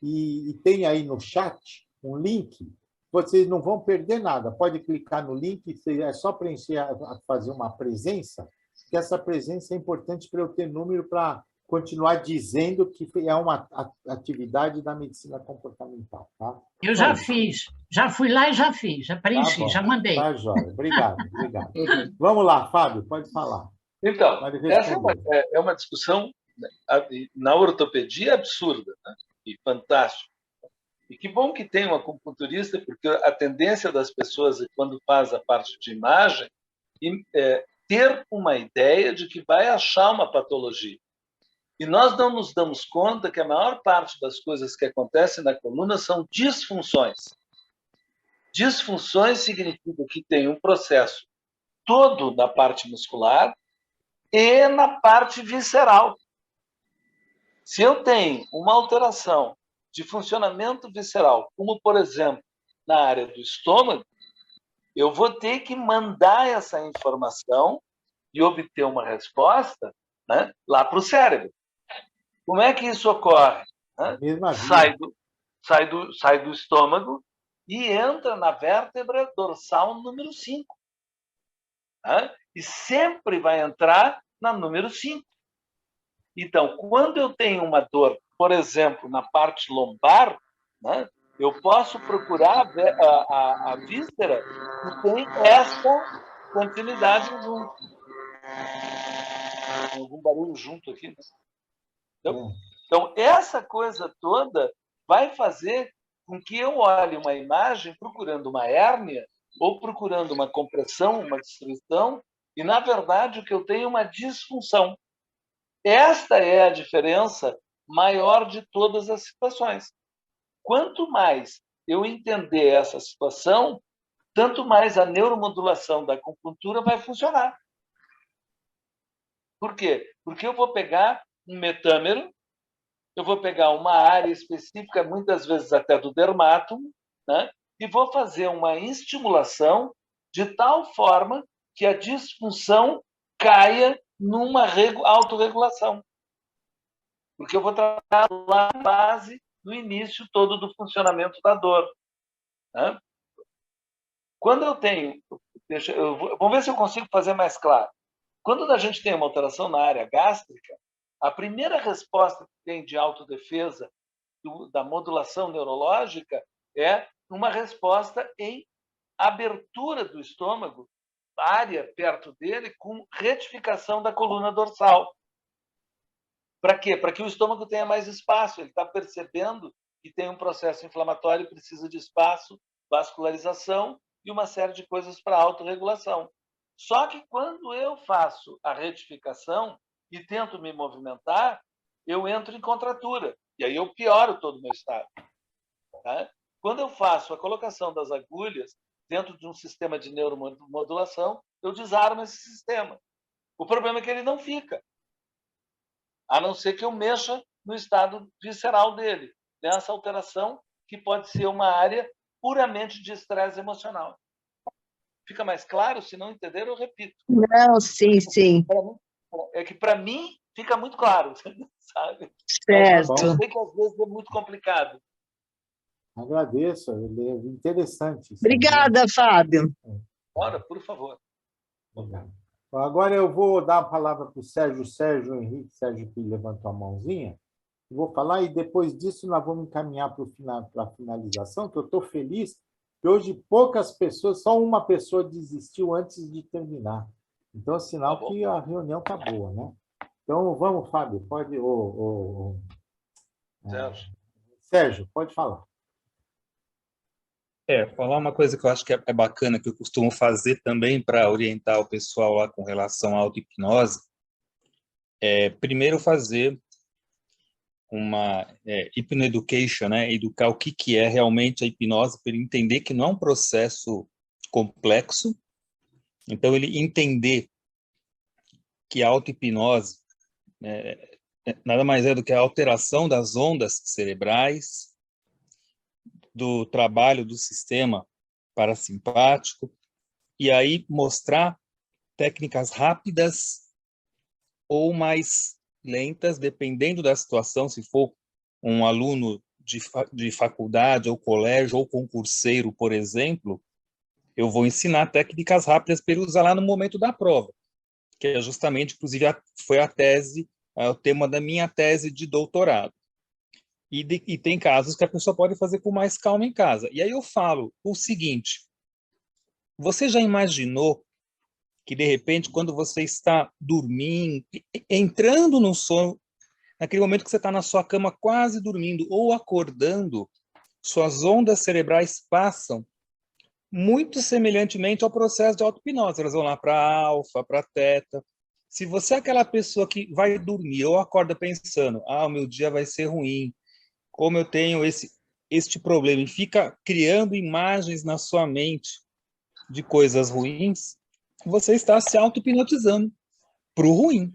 E tem aí no chat um link, vocês não vão perder nada, pode clicar no link, é só preencher, fazer uma presença, que essa presença é importante para eu ter número para continuar dizendo que é uma atividade da medicina comportamental. Tá? Eu já fiz, já fui lá e já fiz, já preenchi, já mandei. Tá, joia. Obrigado, obrigado. Vamos lá, Fábio, pode falar. Então, essa é uma discussão na ortopedia absurda, né? E fantástica. E que bom que tem um acupunturista, porque a tendência das pessoas, quando faz a parte de imagem, é ter uma ideia de que vai achar uma patologia. E nós não nos damos conta que a maior parte das coisas que acontecem na coluna são disfunções. Disfunções significa que tem um processo todo na parte muscular e na parte visceral. Se eu tenho uma alteração de funcionamento visceral, como, por exemplo, na área do estômago, eu vou ter que mandar essa informação e obter uma resposta, né, lá para o cérebro. Como é que isso ocorre? Né? Sai do estômago e entra na vértebra dorsal número 5. Né? E sempre vai entrar na número 5. Então, quando eu tenho uma dor, por exemplo, na parte lombar, né, eu posso procurar a víscera que tem essa continuidade junto. Tem algum barulho junto aqui, né? Então, essa coisa toda vai fazer com que eu olhe uma imagem procurando uma hérnia ou procurando uma compressão, uma destruição, e, na verdade, o que eu tenho é uma disfunção. Esta é a diferença maior de todas as situações. Quanto mais eu entender essa situação, tanto mais a neuromodulação da acupuntura vai funcionar. Por quê? Porque eu vou pegar um metâmero, eu vou pegar uma área específica, muitas vezes até do dermátomo, né? E vou fazer uma estimulação de tal forma que a disfunção caia numa autorregulação. Porque eu vou trabalhar lá na base do início todo do funcionamento da dor. Né? Quando eu tenho... vamos ver se eu consigo fazer mais claro. Quando a gente tem uma alteração na área gástrica, a primeira resposta que tem de autodefesa da modulação neurológica é uma resposta em abertura do estômago, área perto dele, com retificação da coluna dorsal. Para quê? Para que o estômago tenha mais espaço. Ele está percebendo que tem um processo inflamatório, precisa de espaço, vascularização e uma série de coisas para autorregulação. Só que quando eu faço a retificação e tento me movimentar, eu entro em contratura. E aí eu pioro todo o meu estado. Tá? Quando eu faço a colocação das agulhas dentro de um sistema de neuromodulação, eu desarmo esse sistema. O problema é que ele não fica. A não ser que eu mexa no estado visceral dele, nessa alteração que pode ser uma área puramente de estresse emocional. Fica mais claro? Se não entender, eu repito. Não, sim, sim. É que, para mim, fica muito claro, sabe? Certo. Eu sei que, às vezes, é muito complicado. Agradeço, ele é interessante. Obrigada, Fábio. Ora, por favor. Obrigado. Agora eu vou dar a palavra para o Sérgio Henrique, Sérgio que levantou a mãozinha. Vou falar e depois disso nós vamos encaminhar para a finalização, que eu estou feliz que hoje poucas pessoas, só uma pessoa desistiu antes de terminar. Então, é sinal que a reunião está boa, né? Então, vamos, Fábio, pode... Sérgio, pode falar. Falar uma coisa que eu acho que é bacana, que eu costumo fazer também para orientar o pessoal lá com relação à auto-hipnose, primeiro fazer uma hypnoeducation, né? Educar o que é realmente a hipnose, para ele entender que não é um processo complexo. Então, ele entender que a auto-hipnose nada mais é do que a alteração das ondas cerebrais, do trabalho do sistema parasimpático, e aí mostrar técnicas rápidas ou mais lentas, dependendo da situação, se for um aluno de faculdade ou colégio ou concurseiro, por exemplo, eu vou ensinar técnicas rápidas para ele usar lá no momento da prova, que é justamente, inclusive, foi a tese, o tema da minha tese de doutorado. E tem casos que a pessoa pode fazer com mais calma em casa. E aí eu falo o seguinte: você já imaginou que, de repente, quando você está dormindo, entrando no sono, naquele momento que você está na sua cama quase dormindo ou acordando, suas ondas cerebrais passam muito semelhantemente ao processo de auto-hipnose. Elas vão lá para alfa, para teta. Se você é aquela pessoa que vai dormir ou acorda pensando, o meu dia vai ser ruim, como eu tenho este problema, e fica criando imagens na sua mente de coisas ruins, você está se auto-hipnotizando para o ruim.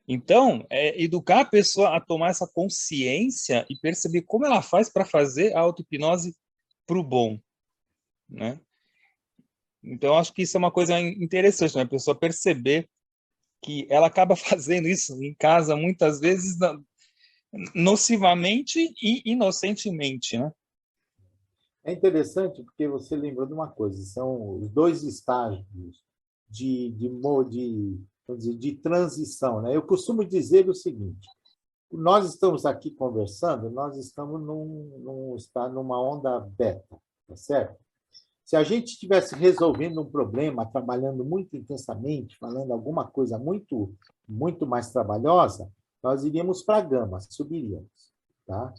Então, educar a pessoa a tomar essa consciência e perceber como ela faz para fazer a auto-hipnose para o bom, né? Então, acho que isso é uma coisa interessante, né? A pessoa perceber que ela acaba fazendo isso em casa, muitas vezes, nocivamente e inocentemente, né? É interessante porque você lembrou de uma coisa, são os dois estágios vamos dizer, de transição, né? Eu costumo dizer o seguinte: nós estamos aqui conversando, nós estamos numa onda beta, tá certo? Se a gente estivesse resolvendo um problema, trabalhando muito intensamente, falando alguma coisa muito, muito mais trabalhosa, nós iríamos para a gama, subiríamos, tá?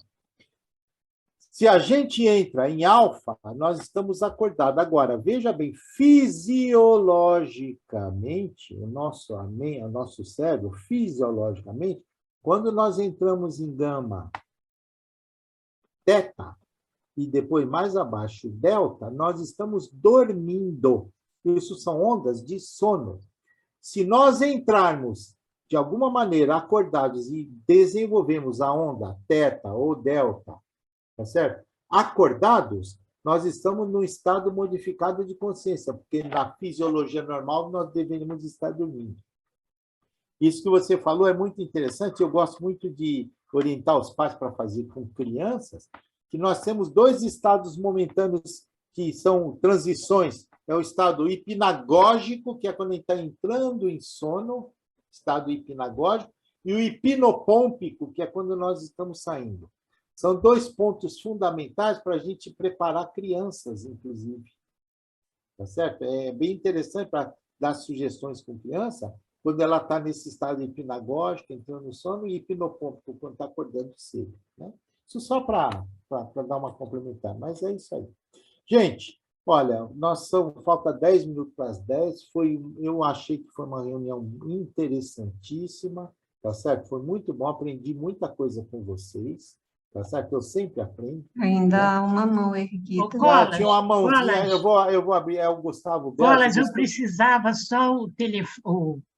Se a gente entra em alfa, nós estamos acordados. Agora, veja bem, fisiologicamente, o nosso cérebro, fisiologicamente, quando nós entramos em gama, teta, e depois mais abaixo, delta, nós estamos dormindo. Isso são ondas de sono. Se nós entrarmos, de alguma maneira, acordados e desenvolvemos a onda teta ou delta, tá certo? Acordados, nós estamos num estado modificado de consciência, porque na fisiologia normal nós deveríamos estar dormindo. Isso que você falou é muito interessante, eu gosto muito de orientar os pais para fazer com crianças, que nós temos dois estados momentâneos que são transições. É o estado hipnagógico, que é quando a gente está entrando em sono, estado hipnagógico, e o hipnopômpico, que é quando nós estamos saindo. São dois pontos fundamentais para a gente preparar crianças, inclusive. Tá certo? É bem interessante para dar sugestões com criança, quando ela está nesse estado hipnagógico, entrando no sono, e hipnopômpico, quando está acordando cedo, né? Isso só para dar uma complementar, mas é isso aí. Gente, olha, falta 10 minutos para as 10, eu achei que foi uma reunião interessantíssima, tá certo? Foi muito bom, aprendi muita coisa com vocês, tá certo? Eu sempre aprendo. Ainda há uma mão erguida. Tinha uma mãozinha, eu vou abrir, é o Gustavo Berti. Colas, eu precisava só o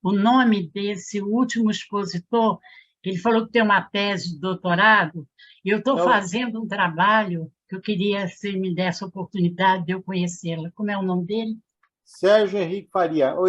nome desse último expositor. Ele falou que tem uma tese de doutorado, e eu estou fazendo um trabalho que eu queria que você me desse a oportunidade de eu conhecê-la. Como é o nome dele? Sérgio Henrique Faria. O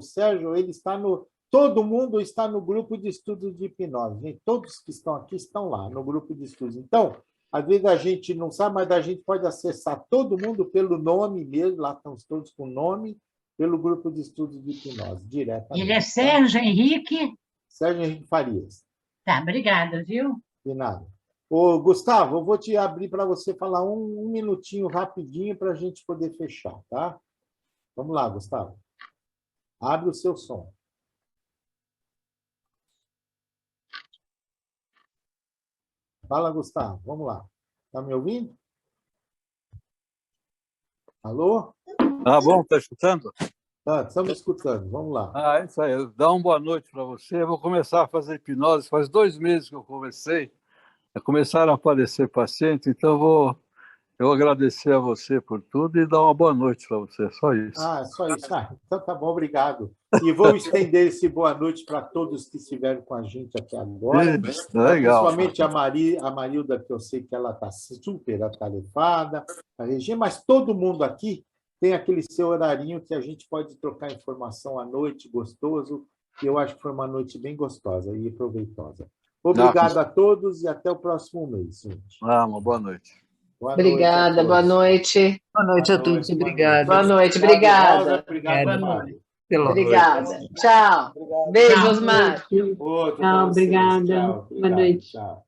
Sérgio, ele está no... Todo mundo está no grupo de estudos de hipnose. Gente, todos que estão aqui estão lá, no grupo de estudos. Então, às vezes a gente não sabe, mas a gente pode acessar todo mundo pelo nome mesmo, lá estão todos com nome, pelo grupo de estudos de hipnose, diretamente. Ele é Sérgio Henrique? Sérgio Henrique Farias. Tá, obrigada, viu? De nada. Ô, Gustavo, eu vou te abrir para você falar um minutinho rapidinho para a gente poder fechar, tá? Vamos lá, Gustavo. Abre o seu som. Fala, Gustavo. Vamos lá. Está me ouvindo? Alô? Bom, está escutando? Tá, estamos escutando. Vamos lá. É isso aí. Dá uma boa noite para você. Eu vou começar a fazer hipnose. Faz 2 meses que eu comecei. Começaram a aparecer pacientes, então Eu agradecer a você por tudo e dar uma boa noite para você, só isso. Só isso. Então tá bom, obrigado. E vou estender esse boa noite para todos que estiveram com a gente até agora. Legal. Principalmente a Marilda, que eu sei que ela está super atarefada, a Regina, mas todo mundo aqui tem aquele seu horarinho que a gente pode trocar informação à noite, gostoso, e eu acho que foi uma noite bem gostosa e proveitosa. Obrigado a todos e até o próximo mês, gente. Uma boa noite. Obrigada, boa noite. Boa noite a todos, obrigada. Boa noite, obrigada. Obrigado, Mário. Obrigada. Tchau. Beijo, Osmar. Tchau, obrigada. Boa noite. Tchau.